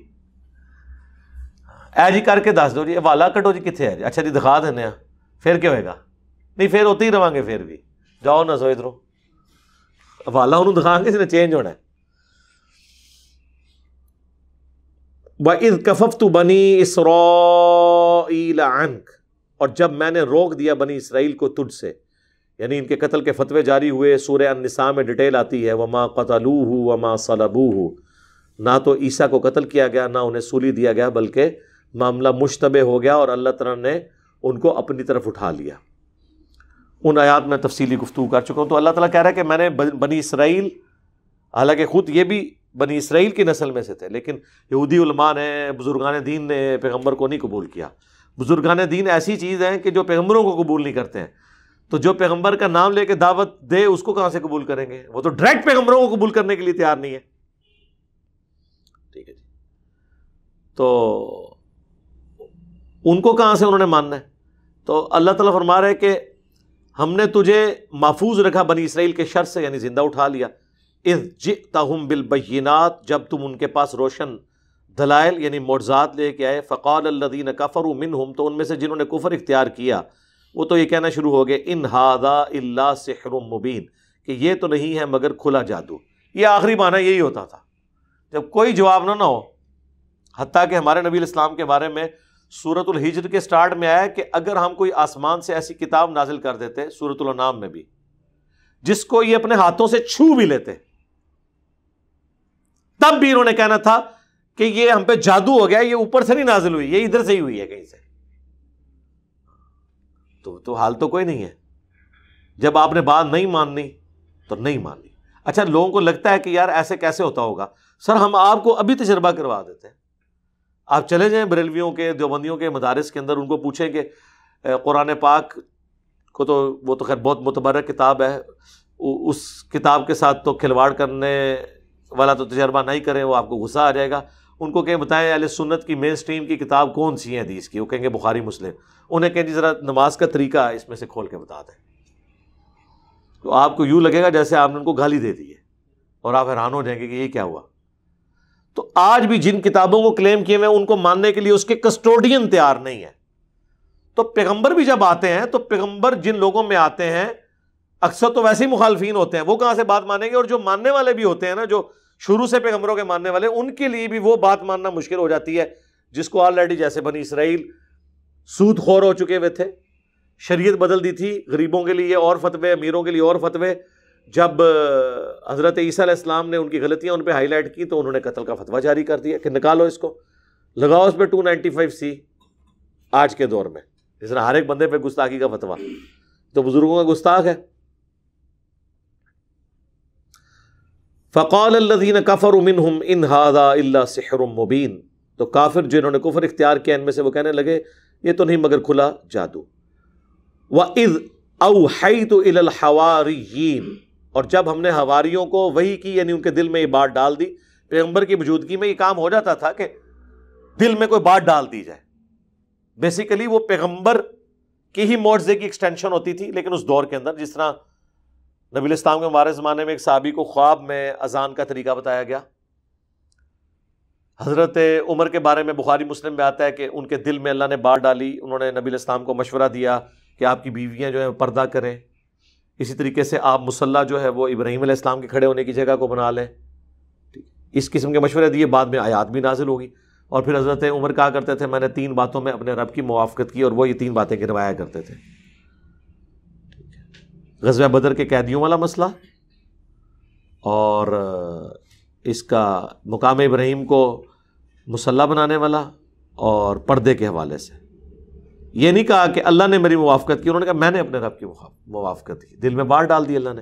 اے جی کر کے دس دو جی والا کٹو جی کتنے ہے جی, اچھا جی دکھا دینے پھر کیا ہوئے گا, نہیں پھر ہوتے ہی رہاں گے, پھر بھی جاؤ نہ سو ادھروں والا انہوں دکھائیں گے اس نے چینج ہونا ہے. وَإِذْ كَفَفْتُ بَنِي إِسْرَائِيلَ عَنْكَ, اور جب میں نے روک دیا بنی اسرائیل کو تجھ سے, یعنی ان کے قتل کے فتوے جاری ہوئے. سورہ النساء میں ڈیٹیل آتی ہے وَمَا قَتَلُوهُ وَمَا صَلَبُوهُ, نہ تو عیسیٰ کو قتل کیا گیا نہ انہیں سولی دیا گیا, بلکہ معاملہ مشتبہ ہو گیا اور اللہ تعالیٰ نے ان کو اپنی طرف اٹھا لیا. ان آیات میں تفصیلی گفتگو کر چکا ہوں. تو اللہ تعالیٰ کہہ رہا ہے کہ میں نے بنی اسرائیل, حالانکہ خود یہ بھی بنی اسرائیل کی نسل میں سے تھے, لیکن یہودی علماء نے, بزرگان دین نے پیغمبر کو نہیں قبول کیا. بزرگان دین ایسی چیز ہیں کہ جو پیغمبروں کو قبول نہیں کرتے ہیں, تو جو پیغمبر کا نام لے کے دعوت دے اس کو کہاں سے قبول کریں گے؟ وہ تو ڈائریکٹ پیغمبروں کو قبول کرنے کے لیے تیار نہیں ہے. ٹھیک ہے جی, تو ان کو کہاں سے انہوں نے ماننا ہے؟ تو اللہ تعالیٰ فرما رہا ہے کہ ہم نے تجھے محفوظ رکھا بنی اسرائیل کے شر سے, یعنی زندہ اٹھا لیا. اذ جئتہم بالبینات, جب تم ان کے پاس روشن دلائل یعنی معجزات لے کے آئے. فقال الذین کفروا منہم, تو ان میں سے جنہوں نے کفر اختیار کیا وہ تو یہ کہنا شروع ہو گئے ان ھذا الا سحر مبین, کہ یہ تو نہیں ہے مگر کھلا جادو. یہ آخری معنی یہی ہوتا تھا جب کوئی جواب نہ ہو. حتیٰ کہ ہمارے نبی علیہ السلام کے بارے میں سورۃ الحجر کے سٹارٹ میں آیا کہ اگر ہم کوئی آسمان سے ایسی کتاب نازل کر دیتے, سورۃ الانعام میں بھی, جس کو یہ اپنے ہاتھوں سے چھو بھی لیتے, تب بھی انہوں نے کہنا تھا کہ یہ ہم پہ جادو ہو گیا, یہ اوپر سے نہیں نازل ہوئی, یہ ادھر سے ہی ہوئی ہے کہیں سے. تو حال تو کوئی نہیں ہے. جب آپ نے بات نہیں ماننی تو نہیں ماننی. اچھا لوگوں کو لگتا ہے کہ یار ایسے کیسے ہوتا ہوگا. سر ہم آپ کو ابھی تجربہ کروا دیتے ہیں. آپ چلے جائیں بریلویوں کے, دیوبندیوں کے مدارس کے اندر, ان کو پوچھیں کہ قرآن پاک کو تو وہ تو خیر بہت متبرک کتاب ہے, اس کتاب کے ساتھ تو کھلواڑ کرنے والا تو تجربہ نہیں کریں, وہ آپ کو غصہ آ جائے گا. ان کو کہیں بتائیں اہل سنت کی مین سٹریم کی کتاب کون سی ہے حدیث کی, وہ کہیں گے بخاری مسلم. انہیں کہیں جی ذرا نماز کا طریقہ اس میں سے کھول کے بتا دیں. تو آپ کو یوں لگے گا جیسے آپ نے ان کو گالی دے دی ہے, اور آپ حیران ہو جائیں گے کہ یہ کیا ہوا. تو آج بھی جن کتابوں کو کلیم کیے ہوئے ان کو ماننے کے لیے اس کے کسٹوڈین تیار نہیں ہے. تو پیغمبر بھی جب آتے ہیں تو پیغمبر جن لوگوں میں آتے ہیں اکثر تو ویسے ہی مخالفین ہوتے ہیں, وہ کہاں سے بات مانیں گے؟ اور جو ماننے والے بھی ہوتے ہیں نا, جو شروع سے پیغمبروں کے ماننے والے, ان کے لیے بھی وہ بات ماننا مشکل ہو جاتی ہے جس کو آلریڈی, جیسے بنی اسرائیل سود خور ہو چکے ہوئے تھے, شریعت بدل دی تھی, غریبوں کے لیے اور فتوے, امیروں کے لیے اور فتوے. جب حضرت عیسیٰ علیہ السلام نے ان کی غلطیاں ان پہ ہائی لائٹ کی تو انہوں نے قتل کا فتویٰ جاری کر دیا کہ نکالو اس کو, لگاؤ اس پہ 295C. آج کے دور میں جس طرح ہر ایک بندے پہ گستاخی کا فتویٰ, تو بزرگوں کا گستاخ ہے. فقال الذین کفروا منہم ان ھذا الا سحر مبین, تو کافر جنہوں نے کفر اختیار کیا ان میں سے وہ کہنے لگے یہ تو نہیں مگر کھلا جادو. وَإِذْ أَوْحَيْتُ إِلَى الْحَوَارِيِّينَ, اور جب ہم نے حواریوں کو وحی کی, یعنی ان کے دل میں یہ بات ڈال دی. پیغمبر کی موجودگی میں یہ کام ہو جاتا تھا کہ دل میں کوئی بات ڈال دی جائے. بیسیکلی وہ پیغمبر کی ہی معجزے کی ایکسٹینشن ہوتی تھی. لیکن اس دور کے اندر جس طرح نبی علیہ السلام کے ہمارے زمانے میں ایک صحابی کو خواب میں اذان کا طریقہ بتایا گیا. حضرت عمر کے بارے میں بخاری مسلم میں آتا ہے کہ ان کے دل میں اللہ نے بات ڈالی, انہوں نے نبی علیہ السلام کو مشورہ دیا کہ آپ کی بیویاں جو ہیں پردہ کریں. اسی طریقے سے آپ مصلی جو ہے وہ ابراہیم علیہ السلام کے کھڑے ہونے کی جگہ کو بنا لیں. اس قسم کے مشورے دیے. بعد میں آیات بھی نازل ہوگی, اور پھر حضرت عمر کہا کرتے تھے میں نے 3 باتوں میں اپنے رب کی موافقت کی, اور وہ یہ 3 باتیں گنوایا کرتے تھے. غزوہ بدر کے قیدیوں والا مسئلہ, اور اس کا مقام ابراہیم کو مصلی بنانے والا, اور پردے کے حوالے سے. یہ نہیں کہا کہ اللہ نے میری موافقت کی, انہوں نے کہا میں نے اپنے رب کی موافقت کی. دل میں بات ڈال دی اللہ نے.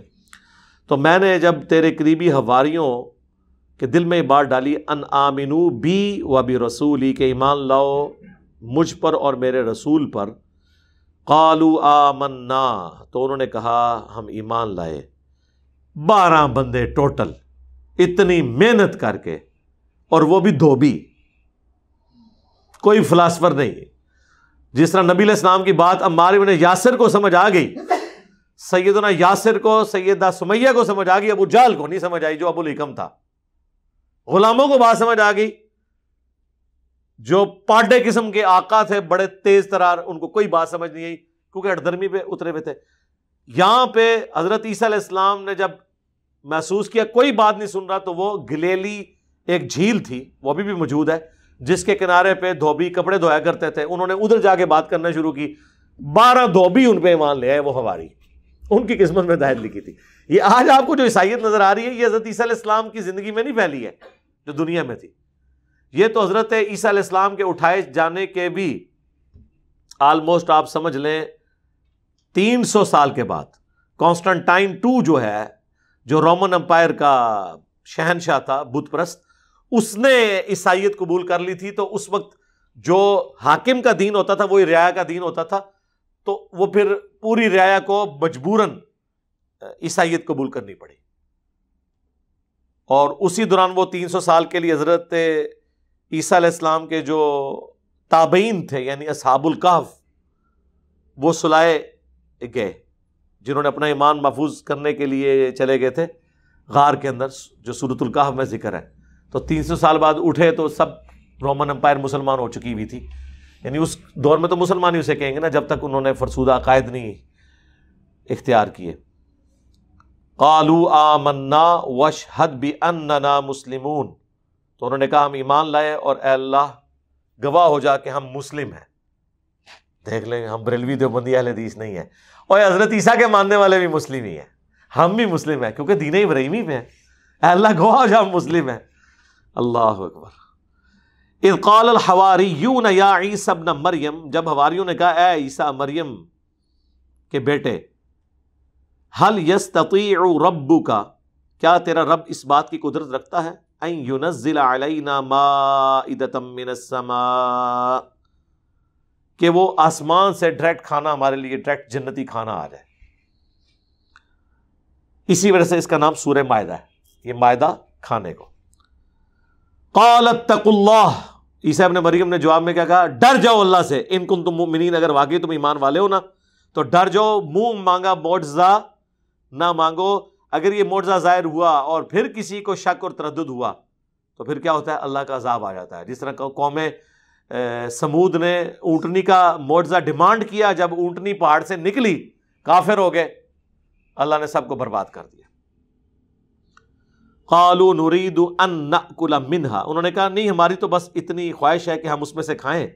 تو میں نے جب تیرے قریبی حواریوں کے دل میں یہ بات ڈالی ان آمنو بی و برسولی, کہ ایمان لاؤ مجھ پر اور میرے رسول پر. قالوا آمنا, تو انہوں نے کہا ہم ایمان لائے. 12 بندے ٹوٹل, اتنی محنت کر کے, اور وہ بھی دھوبی, کوئی فلاسفر نہیں. جس طرح نبی علیہ السلام کی بات عمار بن یاسر کو سمجھ آ گئی, سیدنا یاسر کو, سیدہ سمیہ کو سمجھ آ گئی, ابو جہل کو نہیں سمجھ آئی جو ابو الحکم تھا. غلاموں کو بات سمجھ آ گئی, جو پاڈے قسم کے آقا تھے، بڑے تیز ترار، ان کو کوئی بات سمجھ نہیں آئی کیونکہ اٹھدرمی پہ اترے ہوئے تھے. یہاں پہ حضرت عیسیٰ علیہ السلام نے جب محسوس کیا کوئی بات نہیں سن رہا، تو وہ گلیلی ایک جھیل تھی، وہ ابھی بھی موجود ہے، جس کے کنارے پہ دھوبی کپڑے دھویا کرتے تھے. انہوں نے ادھر جا کے بات کرنا شروع کی. 12 دھوبی ان پہ ایمان لے آئے، وہ حواری، ان کی قسمت میں ہدایت لکھی تھی. یہ آج آپ کو جو عیسائیت نظر آ رہی ہے، یہ حضرت عیسیٰ علیہ السلام کی زندگی میں نہیں پھیلی ہے جو دنیا میں تھی. یہ تو حضرت عیسیٰ علیہ السلام کے اٹھائے جانے کے بھی آلموسٹ آپ سمجھ لیں 300 سال کے بعد کانسٹنٹائن 2 جو ہے، جو رومن امپائر کا شہنشاہ تھا بت پرست، اس نے عیسائیت قبول کر لی تھی. تو اس وقت جو حاکم کا دین ہوتا تھا وہی رعایا کا دین ہوتا تھا، تو وہ پھر پوری رعایا کو مجبوراً عیسائیت قبول کرنی پڑی. اور اسی دوران وہ 300 سال کے لیے حضرت عیسیٰ علیہ السلام کے جو تابعین تھے، یعنی اصحاب الکہف، وہ سلائے گئے، جنہوں نے اپنا ایمان محفوظ کرنے کے لیے چلے گئے تھے غار کے اندر، جو سورۃ الکہف میں ذکر ہے. تو 300 سال بعد اٹھے تو سب رومن امپائر مسلمان ہو چکی ہوئی تھی. یعنی اس دور میں تو مسلمان ہی اسے کہیں گے نا، جب تک انہوں نے فرسودہ عقائد نہیں اختیار کیے. قالوا آمنا واشہد باننا مسلمون، تو انہوں نے کہا ہم ایمان لائے اور اے اللہ گواہ ہو جا کہ ہم مسلم ہیں. دیکھ لیں، ہم بریلوی دیوبندی اہل حدیث نہیں ہیں، اور حضرت عیسیٰ کے ماننے والے بھی مسلم ہی ہیں، ہم بھی مسلم ہیں کیونکہ دین ابراہیمی پہ ہیں. اے اللہ گواہ ہو جا ہم مسلم ہیں. اللہ اکبر. اذ قال الحواریون یا عیسی ابن مریم، جب حواریوں نے کہا اے عیسیٰ مریم کے بیٹے، هل یستطیع ربک، کیا تیرا رب اس بات کی قدرت رکھتا ہے، ان ینزل علینا مائدۃ من السماء، کہ وہ آسمان سے ڈائریکٹ کھانا ہمارے لیے، ڈائریکٹ جنتی کھانا آ جائے. اسی وجہ سے اس کا نام سورہ مائدہ ہے، یہ مائدہ کھانے کو. قال اتقوا اللہ، عیسیٰ ابن مریم نے جواب میں کیا کہا، ڈر جاؤ اللہ سے، ان کنتم مؤمنین، اگر واقعی تم ایمان والے ہو نا تو ڈر جاؤ. منہ مانگا معجزہ نہ مانگو. اگر یہ معجزہ ظاہر ہوا اور پھر کسی کو شک اور تردد ہوا تو پھر کیا ہوتا ہے، اللہ کا عذاب آ جاتا ہے. جس طرح قوم سمود نے اونٹنی کا معجزہ ڈیمانڈ کیا، جب اونٹنی پہاڑ سے نکلی کافر ہو گئے، اللہ نے سب کو برباد کر دیا. قالوا نريد ان ناكل منها، انہوں نے کہا نہیں ہماری تو بس اتنی خواہش ہے کہ ہم اس میں سے کھائیں.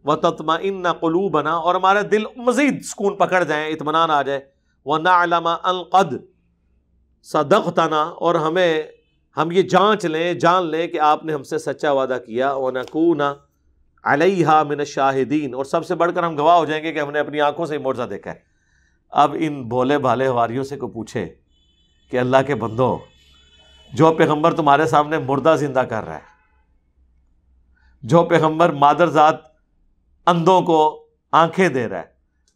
وتطمئن قلوبنا، اور ہمارے دل مزید سکون پکڑ جائیں، اطمینان آ جائے. ونعلم ان قد صدقتنا، اور ہم یہ جان لیں کہ آپ نے ہم سے سچا وعدہ کیا. ونکون علیہا من الشاہدین، اور سب سے بڑھ کر ہم گواہ ہو جائیں گے کہ ہم نے اپنی آنکھوں سے معجزہ دیکھا ہے. اب ان بھولے بھالے حواریوں سے کو پوچھے کہ اللہ کے بندو، جو پیغمبر تمہارے سامنے مردہ زندہ کر رہا ہے، جو پیغمبر مادر ذات اندھوں کو آنکھیں دے رہا ہے،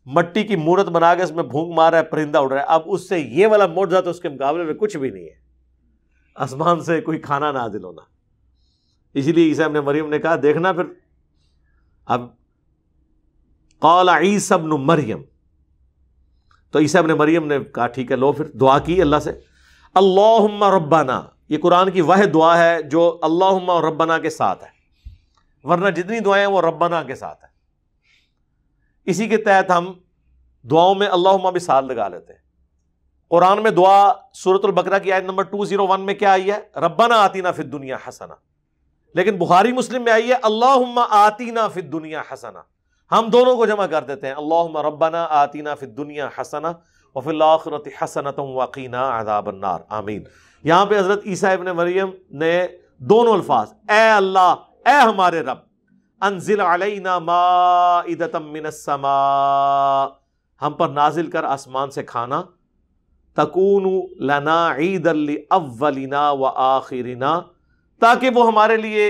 مٹی کی مورت بنا کے اس میں بھونک مار رہا ہے، پرندہ اڑ رہا ہے، اب اس سے یہ والا معجزہ تو اس کے مقابلے میں کچھ بھی نہیں ہے، آسمان سے کوئی کھانا نازل ہونا. اسی لیے عیسیٰ ابن مریم نے کہا دیکھنا پھر. اب قال عیسی ابن مریم، تو عیسیٰ ابن مریم نے کہا ٹھیک ہے، لو پھر دعا کی اللہ سے. اللہم ربنا، یہ قرآن کی واحد دعا ہے جو اللہم اور ربنا کے ساتھ ہے، ورنہ جتنی دعائیں ہیں وہ ربنا کے ساتھ ہے. اسی کے تحت ہم دعاؤں میں اللہم بھی ساتھ لگا لیتے ہیں. قرآن میں دعا سورۃ البقرہ کی آیت نمبر 201 میں کیا آئی ہے، ربنا آتینا فی الدنیا حسنہ. لیکن بخاری مسلم میں آئی ہے اللہم آتینا فی الدنیا حسنہ. ہم دونوں کو جمع کر دیتے ہیں، اللہم ربنا آتینا فی الدنیا حسنہ وفی الآخرۃ حسنۃ وقینا عذاب النار، آمین. یہاں پہ حضرت عیسیٰ ابن مریم نے دونوں الفاظ، اے اللہ، اے ہمارے رب، انزل علینا مائدۃ من السماء، ہم پر نازل کر آسمان سے کھانا، تکون لنا عیدا لاولنا وآخرنا، تاکہ وہ ہمارے لیے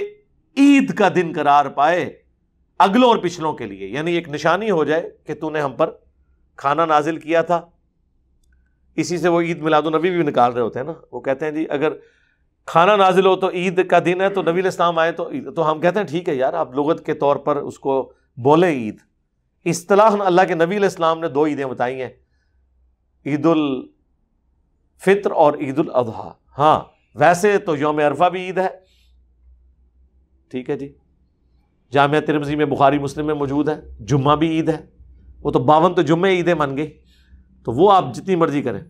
عید کا دن قرار پائے اگلوں اور پچھلوں کے لیے، یعنی ایک نشانی ہو جائے کہ تو نے ہم پر کھانا نازل کیا تھا. اسی سے وہ عید میلاد النبی بھی نکال رہے ہوتے ہیں نا، وہ کہتے ہیں جی اگر کھانا نازل ہو تو عید کا دن ہے، تو نبی علیہ السلام آئے تو ہم کہتے ہیں ٹھیک ہے یار، آپ لغت کے طور پر اس کو بولے عید. اصطلاحاً اللہ کے نبی علیہ السلام نے 2 عیدیں بتائی ہیں، عید الفطر اور عید الاضحیٰ. ہاں ویسے تو یوم عرفہ بھی عید ہے، ٹھیک ہے جی. جامعہ ترمذی میں، بخاری مسلم میں موجود ہے. جمعہ بھی عید ہے، وہ تو 52 تو جمعے عیدیں من گئی، تو وہ آپ جتنی مرضی کریں.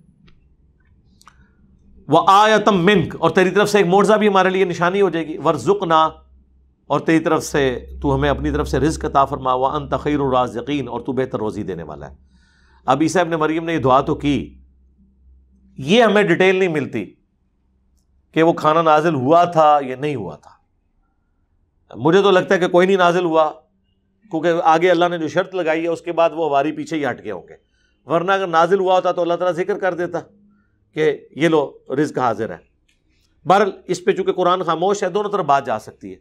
وَآیَةً مِنْکَ، اور تیری طرف سے ایک معجزہ بھی ہمارے لیے نشانی ہو جائے گی. وَارْزُقْنَا، اور تیری طرف سے تو ہمیں اپنی طرف سے رزق عطا فرما. وَأَنْتَ خَيْرُ الرَّازِقِينَ، اور تو بہتر روزی دینے والا ہے. اب عیسیٰ ابن مریم نے یہ دعا تو کی، یہ ہمیں ڈیٹیل نہیں ملتی کہ وہ کھانا نازل ہوا تھا یا نہیں ہوا تھا. مجھے تو لگتا ہے کہ کوئی نہیں نازل ہوا، کیونکہ آگے اللہ نے جو شرط لگائی ہے اس کے بعد وہ ہماری پیچھے ہی ہٹ گئے ہوں گے. ورنہ اگر نازل ہوا ہوتا تو اللہ تعالیٰ ذکر کر دیتا کہ یہ لو رزق حاضر ہے. بہرحال اس پہ چونکہ قرآن خاموش ہے، دونوں طرف بات جا سکتی ہے.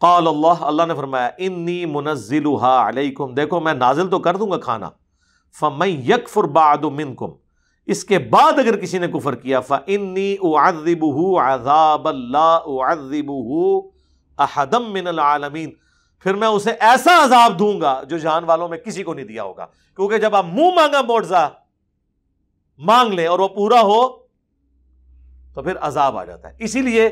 قال اللہ نے فرمایا انی منزلها علیکم، دیکھو میں نازل تو کر دوں گا کھانا. فمن یکفر بعد منکم، اس کے بعد اگر کسی نے کفر کیا، فانی اعذبہ عذابا لا اعذبہ احدا من العالمین، پھر میں اسے ایسا عذاب دوں گا جو جہان والوں میں کسی کو نہیں دیا ہوگا. کیونکہ جب آپ منہ مانگا معجزہ مانگ لیں اور وہ پورا ہو تو پھر عذاب آ جاتا ہے. اسی لیے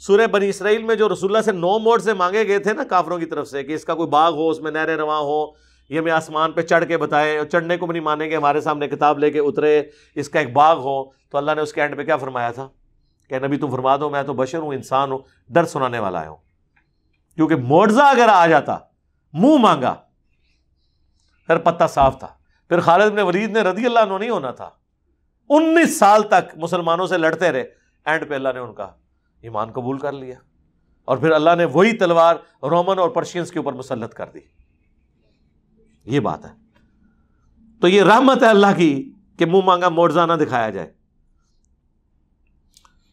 سورہ بنی اسرائیل میں جو رسول اللہ سے 9 معجزے مانگے گئے تھے نا کافروں کی طرف سے، کہ اس کا کوئی باغ ہو، اس میں نہریں رواں ہو، یہ میں آسمان پہ چڑھ کے بتائیں، اور چڑھنے کو بھی نہیں مانیں گے، ہمارے سامنے کتاب لے کے اترے، اس کا ایک باغ ہو. تو اللہ نے اس کے اینڈ پہ کیا فرمایا تھا کہ نبی تم فرما دو میں تو بشر ہوں، انسان ہوں، ڈر سنانے والا ہوں. کیونکہ معجزہ اگر آ جاتا، منہ مانگا، پھر پتہ صاف تھا. پھر خالد بن ولید نے رضی اللہ عنہ نہیں ہونا تھا، 19 سال تک مسلمانوں سے لڑتے رہے، اینڈ پہ اللہ نے ان کا ایمان قبول کر لیا، اور پھر اللہ نے وہی تلوار رومن اور پرشینز کے اوپر مسلط کر دی. یہ بات ہے. تو یہ رحمت ہے اللہ کی کہ منہ مانگا معجزہ نہ دکھایا جائے.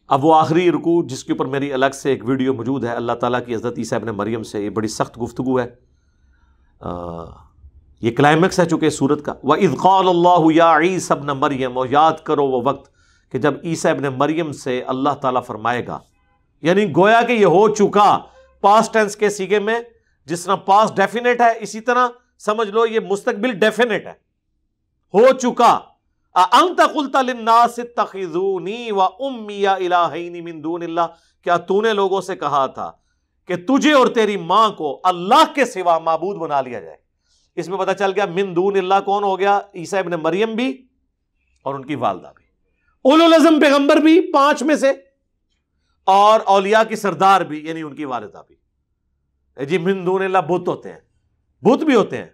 اب وہ آخری رکوع جس کے اوپر میری الگ سے ایک ویڈیو موجود ہے، اللہ تعالیٰ کی حضرت عیسیٰ ابن مریم سے، یہ بڑی سخت گفتگو ہے. یہ کلائمیکس ہے چونکہ سورت کا. وَإِذْ قَالَ اللَّهُ يَا عِيسَى ابْنَ مَرْيَمَ، اور یاد کرو وہ وقت کہ جب عیسیٰ ابن مریم سے اللہ تعالیٰ فرمائے گا، یعنی گویا کہ یہ ہو چکا پاسٹ ٹینس کے سیگے میں. جس طرح پاسٹ ڈیفینیٹ ہے، اسی طرح سمجھ لو یہ مستقبل ڈیفینیٹ ہے، ہو چکا. أَأَنْتَ قُلْتَ لِلنَّاسِ اتَّخِذُونِي وَأُمِّيَ إِلَٰهَيْنِ مِن دُونِ اللَّهِ، کیا تو نے لوگوں سے کہا تھا کہ تجھے اور تیری ماں کو اللہ کے سوا معبود بنا لیا جائے؟ اس میں پتہ چل گیا من دون اللہ کون ہو گیا؟ عیسیٰ ابن مریم بھی اور ان کی والدہ بھی، اولو العزم پیغمبر بھی 5 میں سے، اور اولیاء کی سردار بھی یعنی ان کی والدہ بھی. جی من دون اللہ بت ہوتے ہیں، بت بھی ہوتے ہیں،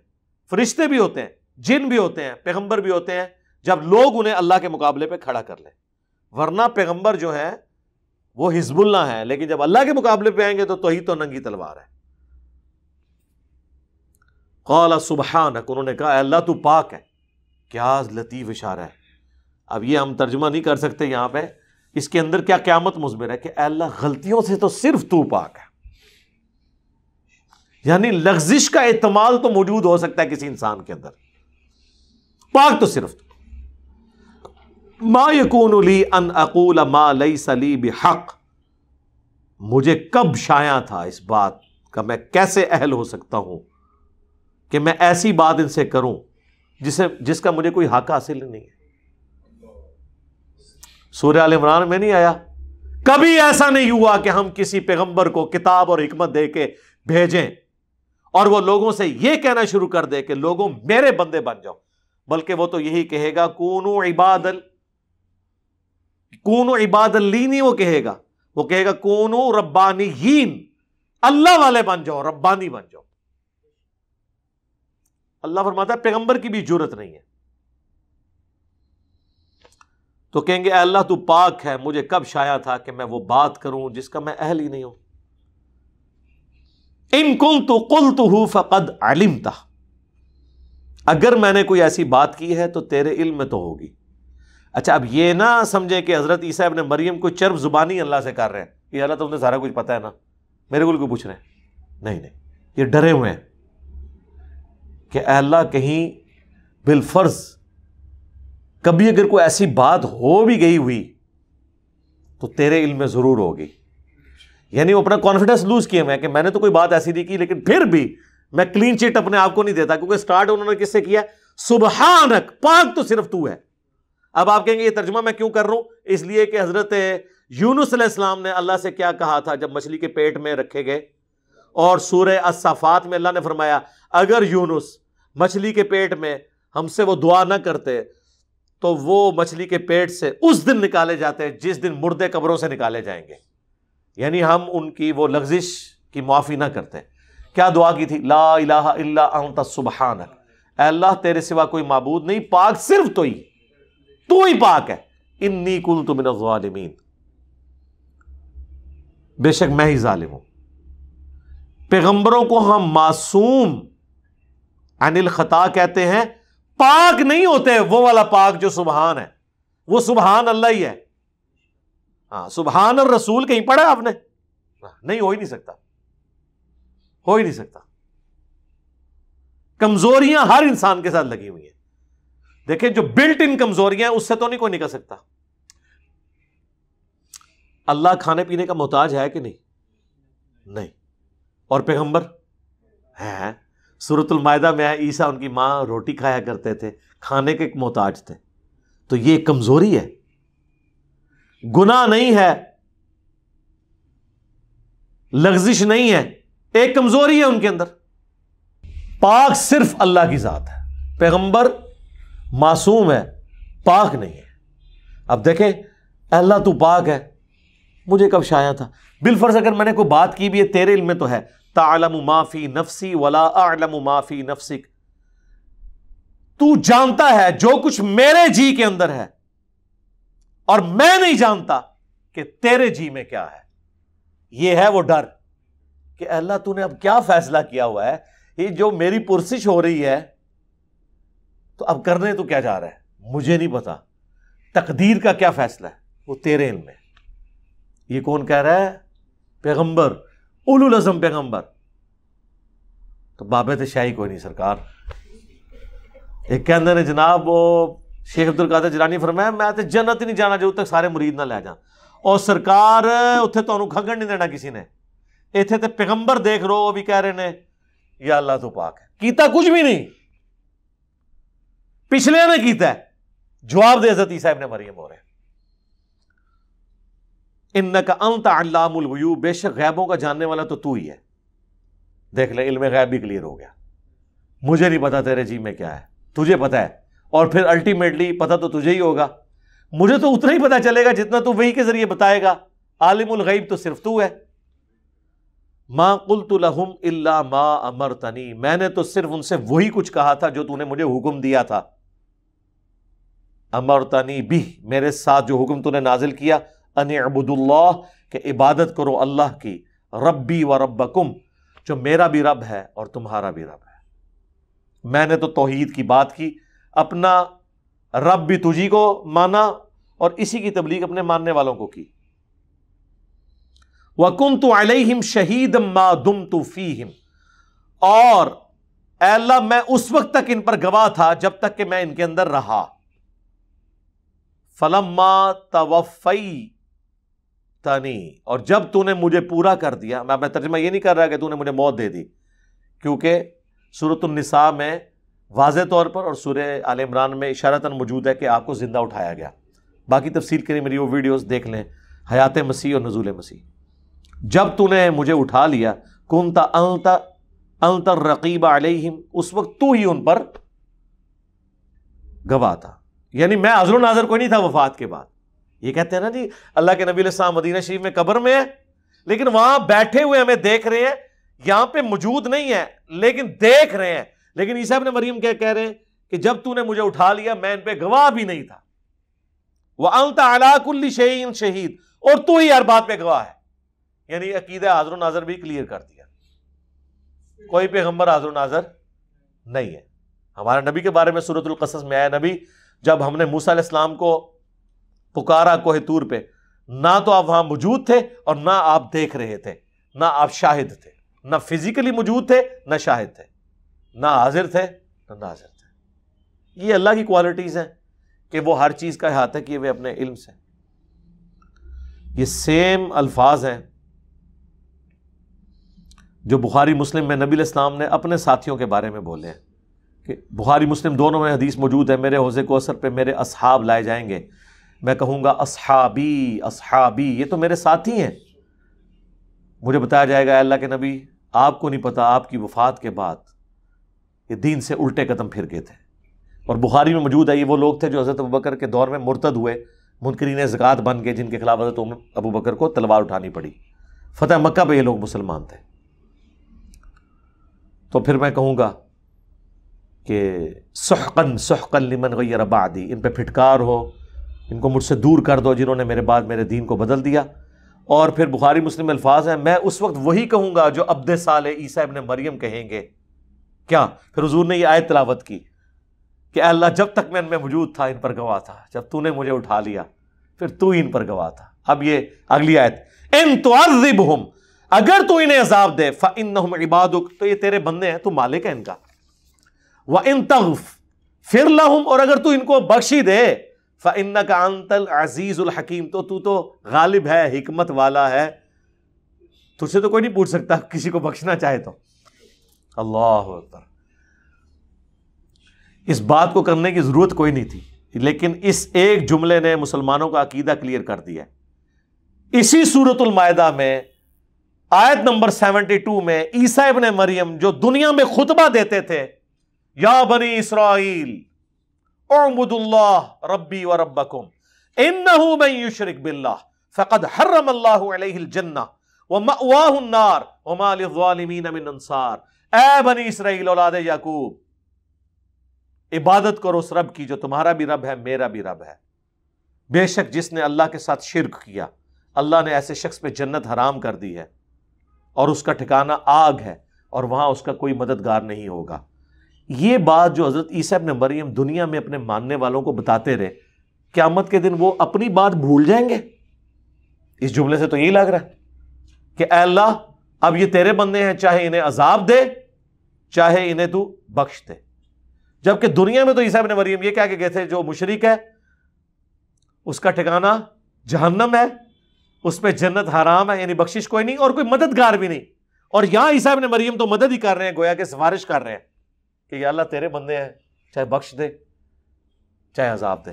فرشتے بھی ہوتے ہیں، جن بھی ہوتے ہیں، پیغمبر بھی ہوتے ہیں، جب لوگ انہیں اللہ کے مقابلے پہ کھڑا کر لیں. ورنہ پیغمبر جو ہے وہ حزب اللہ ہیں، لیکن جب اللہ کے مقابلے پہ آئیں گے تو توحید تو ننگی تلوار ہے. قال سبحانک، انہوں نے کہا اے اللہ تو پاک ہے. کیا لطیف اشارہ ہے. اب یہ ہم ترجمہ نہیں کر سکتے یہاں پہ، اس کے اندر کیا قیامت مضمر ہے کہ اے اللہ غلطیوں سے تو صرف تو پاک ہے. یعنی لغزش کا احتمال تو موجود ہو سکتا ہے کسی انسان کے اندر، پاک تو صرف تو. ما یکون لی ان اقول ما لیس لی بحق، مجھے کب شایع تھا اس بات کا، میں کیسے اہل ہو سکتا ہوں کہ میں ایسی بات ان سے کروں جس کا مجھے کوئی حق حاصل نہیں ہے. سورہ آل عمران میں نہیں آیا کبھی ایسا نہیں ہوا کہ ہم کسی پیغمبر کو کتاب اور حکمت دے کے بھیجیں اور وہ لوگوں سے یہ کہنا شروع کر دے کہ لوگوں میرے بندے بن جاؤ، بلکہ وہ تو یہی کہے گا کونو عباد لی، نہیں وہ کہے گا کونو ربانیین، اللہ والے بن جاؤ، ربانی بن جاؤ. اللہ فرماتا ہے پیغمبر کی بھی جرت نہیں ہے. تو کہیں گے اے اللہ تو پاک ہے، مجھے کب شایع تھا کہ میں وہ بات کروں جس کا میں اہل ہی نہیں ہوں. ان کنت قلتہ فقد علمتہ، اگر میں نے کوئی ایسی بات کی ہے تو تیرے علم میں تو ہوگی. اچھا اب یہ نہ سمجھے کہ حضرت عیسیٰ ابن مریم کوئی چرب زبانی اللہ سے کر رہے ہیں کہ اللہ تم نے سارا کچھ پتا ہے نا، میرے کو پوچھ رہے ہیں. نہیں، یہ ڈرے ہوئے ہیں کہ اے اللہ کہیں بالفرض کبھی اگر کوئی ایسی بات ہو بھی گئی ہوئی تو تیرے علم میں ضرور ہوگی. یعنی وہ اپنا کانفیڈنس لوز کیے ہوئے ہیں کہ میں نے تو کوئی بات ایسی نہیں کی، لیکن پھر بھی میں کلین چٹ اپنے آپ کو نہیں دیتا، کیونکہ سٹارٹ انہوں نے کس سے کیا؟ سبحانک، پاک تو صرف تو ہے. اب آپ کہیں گے یہ ترجمہ میں کیوں کر رہا ہوں؟ اس لیے کہ حضرت یونس علیہ السلام نے اللہ سے کیا کہا تھا جب مچھلی کے پیٹ میں رکھے گئے؟ اور سورہ الصافات میں اللہ نے فرمایا اگر یونس مچھلی کے پیٹ میں ہم سے وہ دعا نہ کرتے تو وہ مچھلی کے پیٹ سے اس دن نکالے جاتے جس دن مردے قبروں سے نکالے جائیں گے. یعنی ہم ان کی وہ لغزش کی معافی نہ کرتے. کیا دعا کی تھی؟ لا الہ الا انت سبحانک، اے اللہ تیرے سوا کوئی معبود نہیں، پاک صرف تو ہی پاک ہے. انی کنت من الظالمین، بے شک میں ہی ظالم ہوں. پیغمبروں کو ہم معصوم عن الخطا کہتے ہیں، پاک نہیں ہوتے. وہ والا پاک جو سبحان ہے وہ سبحان اللہ ہی ہے. ہاں سبحان الرسول کہیں پڑھا آپ نے؟ نہیں، ہو ہی نہیں سکتا، ہو ہی نہیں سکتا. کمزوریاں ہر انسان کے ساتھ لگی ہوئی ہیں. دیکھیں جو بلٹ ان کمزوریاں ہیں اس سے تو نہیں کوئی نکل سکتا. اللہ کھانے پینے کا محتاج ہے کہ نہیں؟ اور پیغمبر ہے. سورۃ المائدہ میں ہے عیسیٰ ان کی ماں روٹی کھایا کرتے تھے، کھانے کے محتاج تھے. تو یہ ایک کمزوری ہے، گناہ نہیں ہے، لغزش نہیں ہے، ایک کمزوری ہے ان کے اندر. پاک صرف اللہ کی ذات ہے. پیغمبر معصوم ہے، پاک نہیں ہے. اب دیکھیں اللہ تو پاک ہے، مجھے کب شایا تھا؟ بالفرض اگر میں نے کوئی بات کی بھی ہے تیرے علم میں تو ہے، تعلم ما فی نفسی ولا اعلم ما فی نفسک، تو جانتا ہے جو کچھ میرے جی کے اندر ہے اور میں نہیں جانتا کہ تیرے جی میں کیا ہے. یہ ہے وہ ڈر کہ اللہ تو نے اب کیا فیصلہ کیا ہوا ہے، یہ جو میری پرسش ہو رہی ہے تو اب کرنے تو کیا جا رہا ہے، مجھے نہیں پتا. تقدیر کا کیا فیصلہ ہے وہ تیرے علم میں. یہ کون کہہ رہا ہے؟ پیغمبر، اولو العزم پیغمبر. تو بابت شاہی کوئی نہیں سرکار. ایک کے اندر جناب وہ شیخ عبد القادر جیلانی فرمایا میں تے جنت ہی نہیں جانا جب تک سارے مرید نہ لے جان. اور سرکار اتنے تمہیں کھنگن نہیں دینا کسی نے. اتنے تے پیغمبر دیکھ رہو وہ بھی کہہ رہے ہیں یا اللہ تو پاک ہے. کیتا کچھ بھی نہیں، پچھلے نے کیتا ہے. جواب دے حضرت عیسیٰ ابن مریم ہو رہے ہیں انک انت علام الغیوب، بے شک غیبوں کا جاننے والا تو ہی ہے. دیکھ لے علم غیب بھی کلیئر ہو گیا. مجھے نہیں پتا تیرے جی میں کیا ہے، تجھے پتا ہے، اور پھر الٹیمیٹلی پتا تو تجھے ہی ہوگا. مجھے تو اتنا ہی پتا چلے گا جتنا تو وحی کے ذریعے بتائے گا. عالم الغیب تو صرف تو ہے. ما قلت لہم الا ما امرتنی، میں نے تو صرف ان سے وہی کچھ کہا تھا جو تو نے مجھے حکم دیا تھا. امرتنی بھی، میرے ساتھ جو حکم تو نے نازل کیا، ان اعبدوا اللہ، کہ عبادت کرو اللہ کی، ربی و ربکم، جو میرا بھی رب ہے اور تمہارا بھی رب ہے. میں نے تو توحید کی بات کی، اپنا رب بھی تجھی کو مانا اور اسی کی تبلیغ اپنے ماننے والوں کو کی. وَكُنْتُ عَلَيْهِمْ شَهِيدًا مَا دُمْتُ فِيهِمْ، اور اے اللہ میں اس وقت تک ان پر گواہ تھا جب تک کہ میں ان کے اندر رہا. فَلَمَّا تَوَفَّيْتَنِي، اور جب تو نے مجھے پورا کر دیا. میں ترجمہ یہ نہیں کر رہا کہ تو نے مجھے موت دے دی، کیونکہ سورۃ النساء میں واضح طور پر اور سورہ آل عمران میں اشارتاً موجود ہے کہ آپ کو زندہ اٹھایا گیا. باقی تفصیل کے لیے میری وہ ویڈیوز دیکھ لیں، حیات مسیح اور نزول مسیح. جب تو نے مجھے اٹھا لیا، کنت انت الرقیب علیہم، اس وقت تو ہی ان پر گواہ تھا. یعنی میں حاضر و ناظر کوئی نہیں تھا وفات کے بعد. یہ کہتے ہیں نا جی اللہ کے نبی علیہ السلام مدینہ شریف میں قبر میں ہے لیکن وہاں بیٹھے ہوئے ہمیں دیکھ رہے ہیں، یہاں پہ موجود نہیں ہے لیکن دیکھ رہے ہیں. لیکن عیسیٰ ابن مریم کیا کہہ رہے ہیں کہ جب تو نے مجھے اٹھا لیا میں ان پہ گواہ بھی نہیں تھا. وَأَنْتَ عَلَىٰ كُلِّ شَيْءٍ شَهِيدٌ، اور تو ہی ہر بات پہ گواہ ہے. یعنی عقیدہ حاضر و ناظر بھی کلیئر کر دیا. کوئی پیغمبر حاضر و ناظر نہیں ہے. ہمارے نبی کے بارے میں سورۃ القصص میں آیا، نبی جب ہم نے موسیٰ علیہ السلام کو پکارا کوہ طور پہ، نہ تو آپ وہاں موجود تھے اور نہ آپ دیکھ رہے تھے، نہ آپ شاہد تھے، نہ فزیکلی موجود تھے نہ شاہد تھے، نہ حاضر تھے نہ ناظر تھے. یہ اللہ کی کوالٹیز ہیں کہ وہ ہر چیز کا احاطہ کیے ہوئے اپنے علم سے. یہ سیم الفاظ ہیں جو بخاری مسلم میں نبی علیہ السلام نے اپنے ساتھیوں کے بارے میں بولے ہیں کہ بخاری مسلم دونوں میں حدیث موجود ہے، میرے حوض کوثر پہ میرے اصحاب لائے جائیں گے، میں کہوں گا اصحابی اصحابی، یہ تو میرے ساتھی ہیں. مجھے بتایا جائے گا اے اللہ کے نبی آپ کو نہیں پتا آپ کی وفات کے بعد یہ دین سے الٹے قدم پھر گئے تھے. اور بخاری میں موجود ہے یہ وہ لوگ تھے جو حضرت ابوبکر کے دور میں مرتد ہوئے, منکرین زکوٰۃ بن گئے, جن کے خلاف حضرت ابوبکر کو تلوار اٹھانی پڑی. فتح مکہ پہ یہ لوگ مسلمان تھے. تو پھر میں کہوں گا کہ سحقاً سحقاً لمن غیر بعدی, ان پہ پھٹکار ہو, ان کو مجھ سے دور کر دو جنہوں نے میرے بعد میرے دین کو بدل دیا. اور پھر بخاری مسلم الفاظ ہیں, میں اس وقت وہی کہوں گا جو عبد صالح عیسیٰ ابن مریم کہیں گے. کیا؟ پھر حضور نے یہ آیت تلاوت کی کہ اے اللہ جب تک میں ان میں موجود تھا ان پر گواہ تھا, جب تو نے مجھے اٹھا لیا پھر تو ان پر گواہ تھا. اب یہ اگلی آیت, ان تعذبہم, اگر تو انہیں عذاب دے, فإنہم عبادک, تو یہ تیرے بندے ہیں, تو مالک ہے ان کا. وإن تغفر لہم, اور اگر تو ان کو بخشی دے, فإنک انت العزیز الحکیم, تو غالب ہے, حکمت والا ہے, تجھ سے تو کوئی نہیں پوچھ سکتا کسی کو بخشنا چاہے تو. اللہ اکبر. اس بات کو کرنے کی ضرورت کوئی نہیں تھی, لیکن اس ایک جملے نے مسلمانوں کا عقیدہ کلیئر کر دیا. اسی سورۃ المائدہ میں آیت نمبر 72 میں عیسیٰ ابن مریم جو دنیا میں خطبہ دیتے تھے, یا بنی اسرائیل اعبدوا اللہ ربی و ربکم انہ من یشرک باللہ فقد حرم اللہ علیہ الجنہ ومأواہ النار وما للظالمین من انصار. اے بنی اسرائیل اولاد یعقوب, عبادت کرو اس رب کی جو تمہارا بھی رب ہے میرا بھی رب ہے. بے شک جس نے اللہ کے ساتھ شرک کیا, اللہ نے ایسے شخص پہ جنت حرام کر دی ہے اور اس کا ٹھکانہ آگ ہے اور وہاں اس کا کوئی مددگار نہیں ہوگا. یہ بات جو حضرت عیسیٰ ابن مریم دنیا میں اپنے ماننے والوں کو بتاتے رہے, قیامت کے دن وہ اپنی بات بھول جائیں گے؟ اس جملے سے تو یہی لگ رہا ہے کہ اے اللہ اب یہ تیرے بندے ہیں, چاہے انہیں عذاب دے چاہے انہیں تو بخش دے. جبکہ دنیا میں تو عیسیٰ ابن مریم یہ کہہ کے گئے تھے جو مشرک ہے اس کا ٹھکانہ جہنم ہے, اس پہ جنت حرام ہے, یعنی بخشش کوئی نہیں اور کوئی مددگار بھی نہیں. اور یہاں عیسیٰ ابن مریم تو مدد ہی کر رہے ہیں, گویا کہ سفارش کر رہے ہیں کہ یا اللہ تیرے بندے ہیں, چاہے بخش دے چاہے عذاب دے.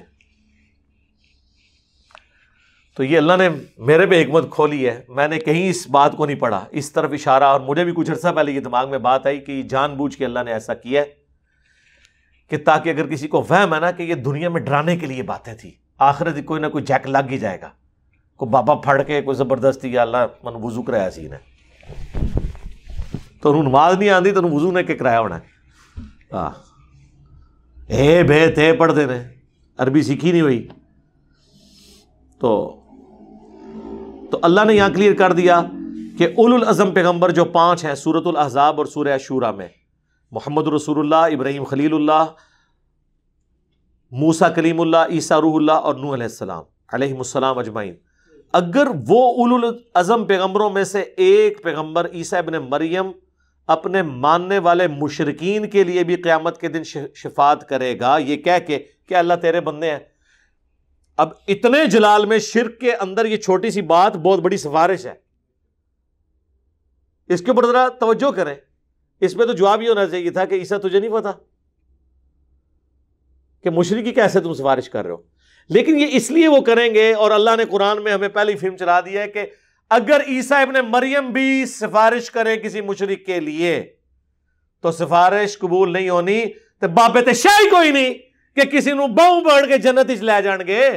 تو یہ اللہ نے میرے پہ حکمت کھولی ہے, میں نے کہیں اس بات کو نہیں پڑھا, اس طرف اشارہ, اور مجھے بھی کچھ عرصہ پہلے یہ دماغ میں بات آئی کہ جان بوجھ کے اللہ نے ایسا کیا ہے کہ تاکہ اگر کسی کو وہم ہے نا کہ یہ دنیا میں ڈرانے کے لیے باتیں تھی, آخرت کوئی نہ کوئی جیک لگ ہی جائے گا, کوئی بابا پھڑ کے کوئی زبردستی یا اللہ من وضو کرایا سی نے, تو انہوں نماز نہیں آتی تو وضو نے کہ کرایا ہونا ہے, اے بے تے پڑھ دینے, عربی سیکھی نہیں ہوئی. تو اللہ نے یہاں کلیئر کر دیا کہ اولو العزم پیغمبر جو 5 ہیں سورۃ الاحزاب اور سورہ شورى میں, محمد رسول اللہ, ابراہیم خلیل اللہ, موسیٰ کلیم اللہ, عیسیٰ روح اللہ اور نوح علیہ السلام علیہ السلام اجمعین. اگر وہ اولو العزم پیغمبروں میں سے ایک پیغمبر عیسیٰ ابن مریم اپنے ماننے والے مشرکین کے لیے بھی قیامت کے دن شفاعت کرے گا یہ کہہ کے کہ اللہ تیرے بندے ہیں, اب اتنے جلال میں شرک کے اندر یہ چھوٹی سی بات بہت بڑی سفارش ہے, اس کے اوپر ذرا توجہ کریں. اس پہ تو جواب یہ ہونا چاہیے تھا کہ عیسیٰ تجھے نہیں پتا کہ مشرکی کیسے تم سفارش کر رہے ہو, لیکن یہ اس لیے وہ کریں گے, اور اللہ نے قرآن میں ہمیں پہلی فلم چلا دی ہے کہ اگر عیسیٰ ابن مریم بھی سفارش کرے کسی مشرک کے لیے تو سفارش قبول نہیں ہونی, تو بابت شاہی کوئی نہیں کہ کسی نو باؤں بڑھ کے جنت اچ لے جان گے,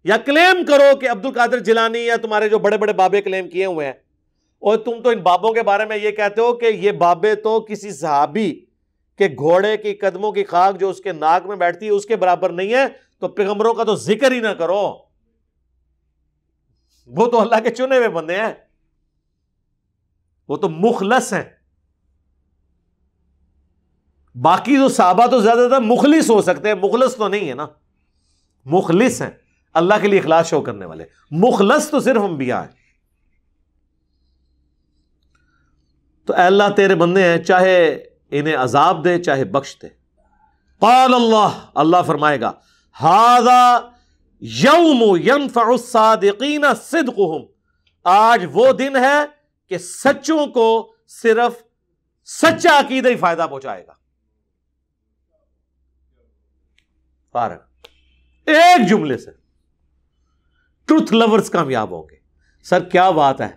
یا کلیم کرو کہ عبد القادر جیلانی یا تمہارے جو بڑے بڑے بابے کلیم کیے ہوئے ہیں, اور تم تو ان بابوں کے بارے میں یہ کہتے ہو کہ یہ بابے تو کسی صحابی کے گھوڑے کی قدموں کی خاک جو اس کے ناک میں بیٹھتی ہے اس کے برابر نہیں ہے, تو پیغمبروں کا تو ذکر ہی نہ کرو, وہ تو اللہ کے چنے ہوئے بندے ہیں, وہ تو مخلص ہیں. باقی جو صحابہ تو زیادہ زیادہ مخلص ہو سکتے ہیں, مخلص تو نہیں ہے نا, مخلص ہیں اللہ کے لیے اخلاص شو کرنے والے, مخلص تو صرف انبیاء ہیں. تو اے اللہ تیرے بندے ہیں, چاہے انہیں عذاب دے چاہے بخش دے. قال اللہ, اللہ فرمائے گا, ھذا یوم ینفع الصادقین صدقہم, آج وہ دن ہے کہ سچوں کو صرف سچا عقیدہ ہی فائدہ پہنچائے گا. فارغ ایک جملے سے ٹروتھ لورز کامیاب ہوں گے. سر کیا بات ہے,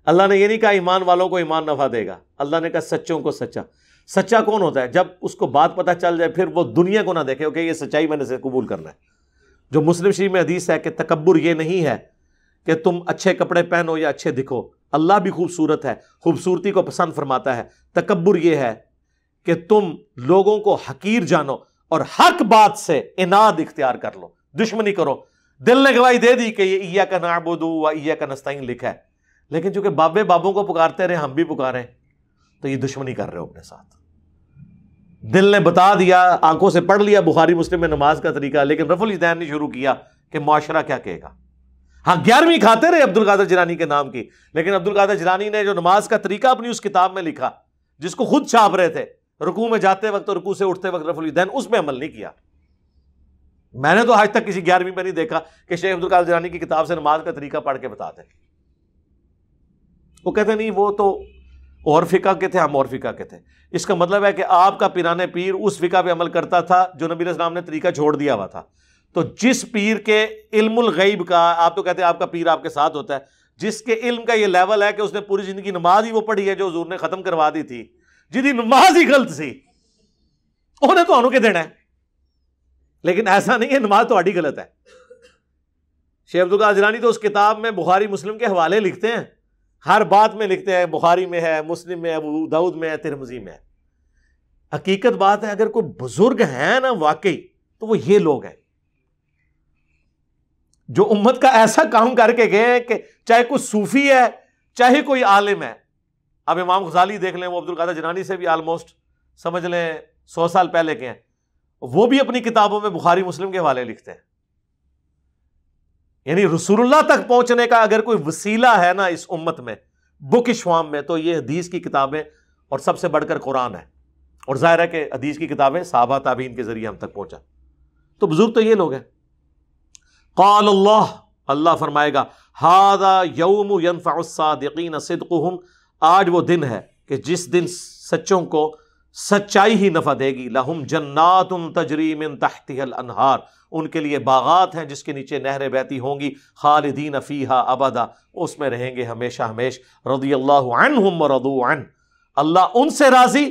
اللہ نے یہ نہیں کہا ایمان والوں کو ایمان نفع دے گا، اللہ نے کہا سچوں کو سچا۔ سچا کون ہوتا ہے؟ جب اس کو بات پتہ چل جائے پھر وہ دنیا کو نہ دیکھے کہ یہ سچائی میں نے سے قبول کرنا ہے۔ جو مسلم شریف میں حدیث ہے کہ تکبر یہ نہیں ہے کہ تم اچھے کپڑے پہنو یا اچھے دکھو، اللہ بھی خوبصورت ہے، خوبصورتی کو پسند فرماتا ہے۔ تکبر یہ ہے کہ تم لوگوں کو حقیر جانو اور حق بات سے عناد اختیار کر لو، دشمنی کرو۔ دل نے گواہی دے دی کہ یہ ایاک نعبد و ایاک نستعین لکھا ہے، لیکن چونکہ بابے بابوں کو پکارتے رہے، ہم بھی پکاریں، تو یہ دشمنی کر رہے ہو اپنے ساتھ۔ دل نے بتا دیا، آنکھوں سے پڑھ لیا بخاری مسلم میں نماز کا طریقہ، لیکن رفع الیدین نہیں شروع کیا کہ معاشرہ کیا کہے گا۔ ہاں 11ویں کھاتے رہے عبد القادر جیلانی کے نام کی، لیکن عبد القادر جیلانی نے جو نماز کا طریقہ اپنی اس کتاب میں لکھا، جس کو خود چھاپ رہے تھے، رکوع میں جاتے وقت اور رکوع سے اٹھتے وقت رفع الیدین، اس میں عمل نہیں کیا۔ میں نے تو آج تک کسی 11ویں میں نہیں دیکھا کہ شیخ عبد القادر جیلانی کی کتاب سے نماز کا طریقہ پڑھ کے بتا دیں۔ وہ کہتے نہیں وہ تو اور فقہ کے تھے، ہم اور فقہ کے تھے۔ اس کا مطلب ہے کہ آپ کا پیران پیر اس فقہ پہ عمل کرتا تھا جو نبی علیہ السلام نے طریقہ چھوڑ دیا ہوا تھا۔ تو جس پیر کے علم الغیب کا، آپ تو کہتے ہیں آپ کا پیر آپ کے ساتھ ہوتا ہے، جس کے علم کا یہ لیول ہے کہ اس نے پوری زندگی نماز ہی وہ پڑھی ہے جو حضور نے ختم کروا دی تھی، جدی نماز ہی غلط سی، انہیں تو انہوں کے دینا ہے۔ لیکن ایسا نہیں ہے نماز تو آڈی غلط ہے۔ شیخ عبد القادر جیلانی تو اس کتاب میں بخاری مسلم کے حوالے لکھتے ہیں، ہر بات میں لکھتے ہیں، بخاری میں ہے، مسلم میں ہے، ابو داؤد میں ہے، ترمذی میں ہے۔ حقیقت بات ہے اگر کوئی بزرگ ہیں نا واقعی تو وہ یہ لوگ ہیں جو امت کا ایسا کام کر کے گئے ہیں کہ چاہے کوئی صوفی ہے چاہے کوئی عالم ہے۔ اب امام غزالی دیکھ لیں، وہ عبد القادر جیلانی سے بھی آلموسٹ سمجھ لیں 100 سال پہلے کے ہیں، وہ بھی اپنی کتابوں میں بخاری مسلم کے حوالے لکھتے ہیں۔ یعنی رسول اللہ تک پہنچنے کا اگر کوئی وسیلہ ہے نا اس امت میں، بک شوام میں، تو یہ حدیث کی کتابیں اور سب سے بڑھ کر قرآن ہے۔ اور ظاہر ہے کہ حدیث کی کتابیں صحابہ تابعین کے ذریعے ہم تک پہنچا، تو بزرگ تو یہ لوگ ہیں۔ قال اللہ، اللہ فرمائے گا ھذا یوم ینفع الصادقین صدقہم، آج وہ دن ہے کہ جس دن سچوں کو سچائی ہی نفع دے گی۔ لہم جنات تجری من تحتها الانہار، ان کے لیے باغات ہیں جس کے نیچے نہریں بہتی ہوں گی، خالدین فیہا ابدا، اس میں رہیں گے ہمیشہ ہمیش۔ رضی اللہ عنہم ورضوا عنہ، اللہ ان سے راضی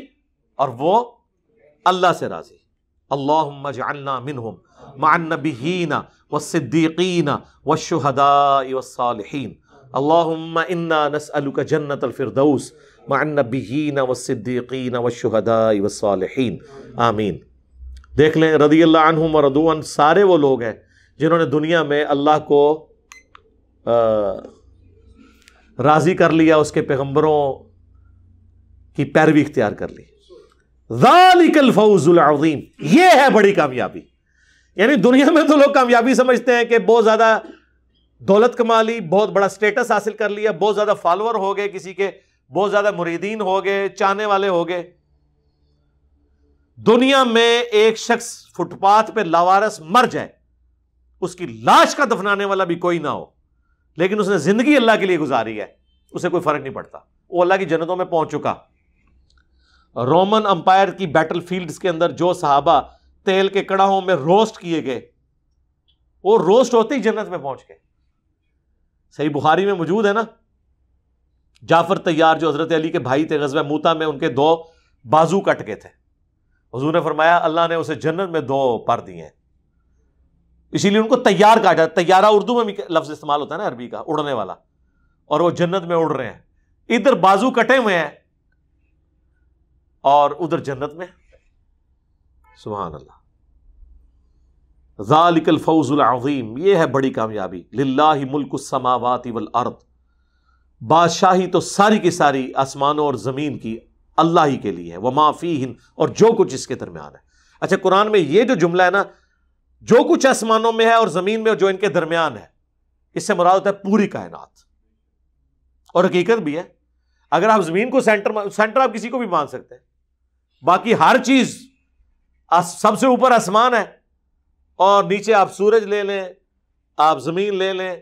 اور وہ اللہ سے راضی۔ اللہم اجعلنا منہم مع النبیین والصدیقین والشہداء والصالحین، اللہم انا نسألک جنت الفردوس مع النبیین والصدیقین والشہداء والصالحین، آمین۔ دیکھ لیں رضی اللہ عنہم ورضوا عنہ، سارے وہ لوگ ہیں جنہوں نے دنیا میں اللہ کو راضی کر لیا، اس کے پیغمبروں کی پیروی اختیار کر لی۔ ذالک الفوز العظیم، یہ ہے بڑی کامیابی۔ یعنی دنیا میں تو لوگ کامیابی سمجھتے ہیں کہ بہت زیادہ دولت کما لی، بہت بڑا سٹیٹس حاصل کر لیا، بہت زیادہ فالوور ہو گئے کسی کے، بہت زیادہ مریدین ہو گئے، چاہنے والے ہو گئے۔ دنیا میں ایک شخص فٹ پاتھ پہ لاوارث مر جائے، اس کی لاش کا دفنانے والا بھی کوئی نہ ہو، لیکن اس نے زندگی اللہ کے لیے گزاری ہے، اسے کوئی فرق نہیں پڑتا، وہ اللہ کی جنتوں میں پہنچ چکا۔ رومن امپائر کی بیٹل فیلڈز کے اندر جو صحابہ تیل کے کڑاہوں میں روسٹ کیے گئے، وہ روسٹ ہوتے ہی جنت میں پہنچ گئے۔ صحیح بخاری میں موجود ہے نا، جعفر طیار جو حضرت علی کے بھائی تھے، غزوہ موتا میں ان کے 2 بازو کٹ گئے تھے، حضور نے فرمایا اللہ نے اسے جنت میں 2 پر دیے ہیں، اسی لیے ان کو طیار کہا جاتا ہے۔ طیارہ اردو میں بھی لفظ استعمال ہوتا ہے نا عربی کا، اڑنے والا، اور وہ جنت میں اڑ رہے ہیں، ادھر بازو کٹے ہوئے ہیں اور ادھر جنت میں۔ سبحان اللہ، ذالک الفوز العظیم، یہ ہے بڑی کامیابی۔ للہ ملک السماوات والارض، بادشاہی تو ساری کی ساری آسمانوں اور زمین کی اللہ ہی کے لیے ہے، وما فیہن، اور جو کچھ اس کے درمیان ہے۔ اچھا قرآن میں یہ جو جملہ ہے نا، جو کچھ آسمانوں میں ہے اور زمین میں اور جو ان کے درمیان ہے، اس سے مراد ہوتا ہے پوری کائنات، اور حقیقت بھی ہے۔ اگر آپ زمین کو سینٹر آپ کسی کو بھی مان سکتے ہیں، باقی ہر چیز، سب سے اوپر آسمان ہے اور نیچے آپ سورج لے لیں، آپ زمین لے لیں،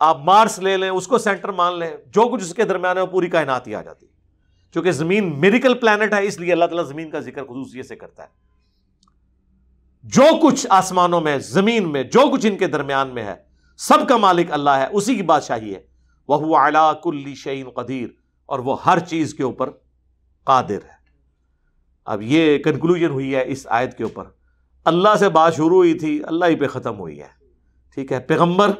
آپ مارس لے لیں، اس کو سینٹر مان لیں، جو کچھ اس کے درمیان ہے وہ پوری کائنات ہی آ جاتی ہے۔ چونکہ زمین میریکل پلانٹ ہے، اس لیے اللہ تعالیٰ زمین کا ذکر خصوصیت سے کرتا ہے۔ جو کچھ آسمانوں میں، زمین میں، جو کچھ ان کے درمیان میں ہے، سب کا مالک اللہ ہے، اسی کی بادشاہی ہے۔ وَهُوَ عَلَىٰ كُلِّ شَيْءٍ قَدِيرٌ، اور وہ ہر چیز کے اوپر قادر ہے۔ اب یہ کنکلوژن ہوئی ہے اس آیت کے اوپر۔ اللہ سے بات شروع ہوئی تھی، اللہ ہی پہ ختم ہوئی ہے، ٹھیک ہے۔ پیغمبر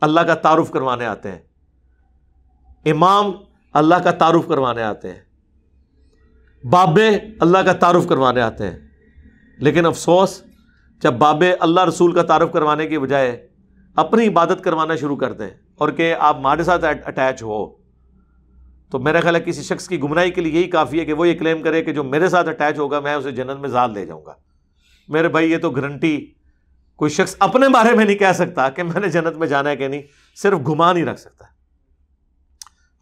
اللہ کا تعارف کروانے آتے ہیں، امام اللہ کا تعارف کروانے آتے ہیں، بابے اللہ کا تعارف کروانے آتے ہیں، لیکن افسوس جب بابے اللہ رسول کا تعارف کروانے کی بجائے اپنی عبادت کروانا شروع کرتے ہیں اور کہ آپ ہمارے ساتھ اٹیچ ہو، تو میرا خیال ہے کسی شخص کی گمراہی کے لیے یہی کافی ہے کہ وہ یہ کلیم کرے کہ جو میرے ساتھ اٹیچ ہوگا میں اسے جنت میں ذات لے جاؤں گا۔ میرے بھائی یہ تو گارنٹی کوئی شخص اپنے بارے میں نہیں کہہ سکتا کہ میں نے جنت میں جانا ہے کہ نہیں، صرف گمان ہی رکھ سکتا ہے۔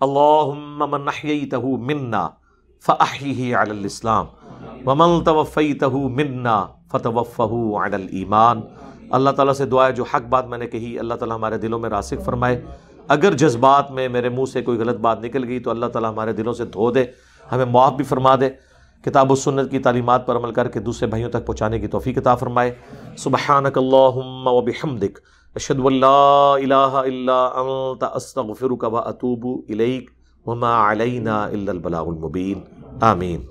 اللہم من احییتہ منا فاحیہ علی الاسلام ومن توفیتہ منا فتوفہ علی الایمان۔ اللہ تعالیٰ سے دعا ہے جو حق بات میں نے کہی اللہ تعالیٰ ہمارے دلوں میں راسخ فرمائے، اگر جذبات میں میرے منہ سے کوئی غلط بات نکل گئی تو اللہ تعالیٰ ہمارے دلوں سے دھو دے، ہمیں معاف بھی فرما دے، کتاب و سنت کی تعلیمات پر عمل کر کے دوسرے بھائیوں تک پہنچانے کی توفیق عطا فرمائے۔ سبحانک اللہم و بحمدک اشہد ان لا الہ الا انت استغفرک و اتوب الیک وما علینا الا البلاغ المبین۔ آمین۔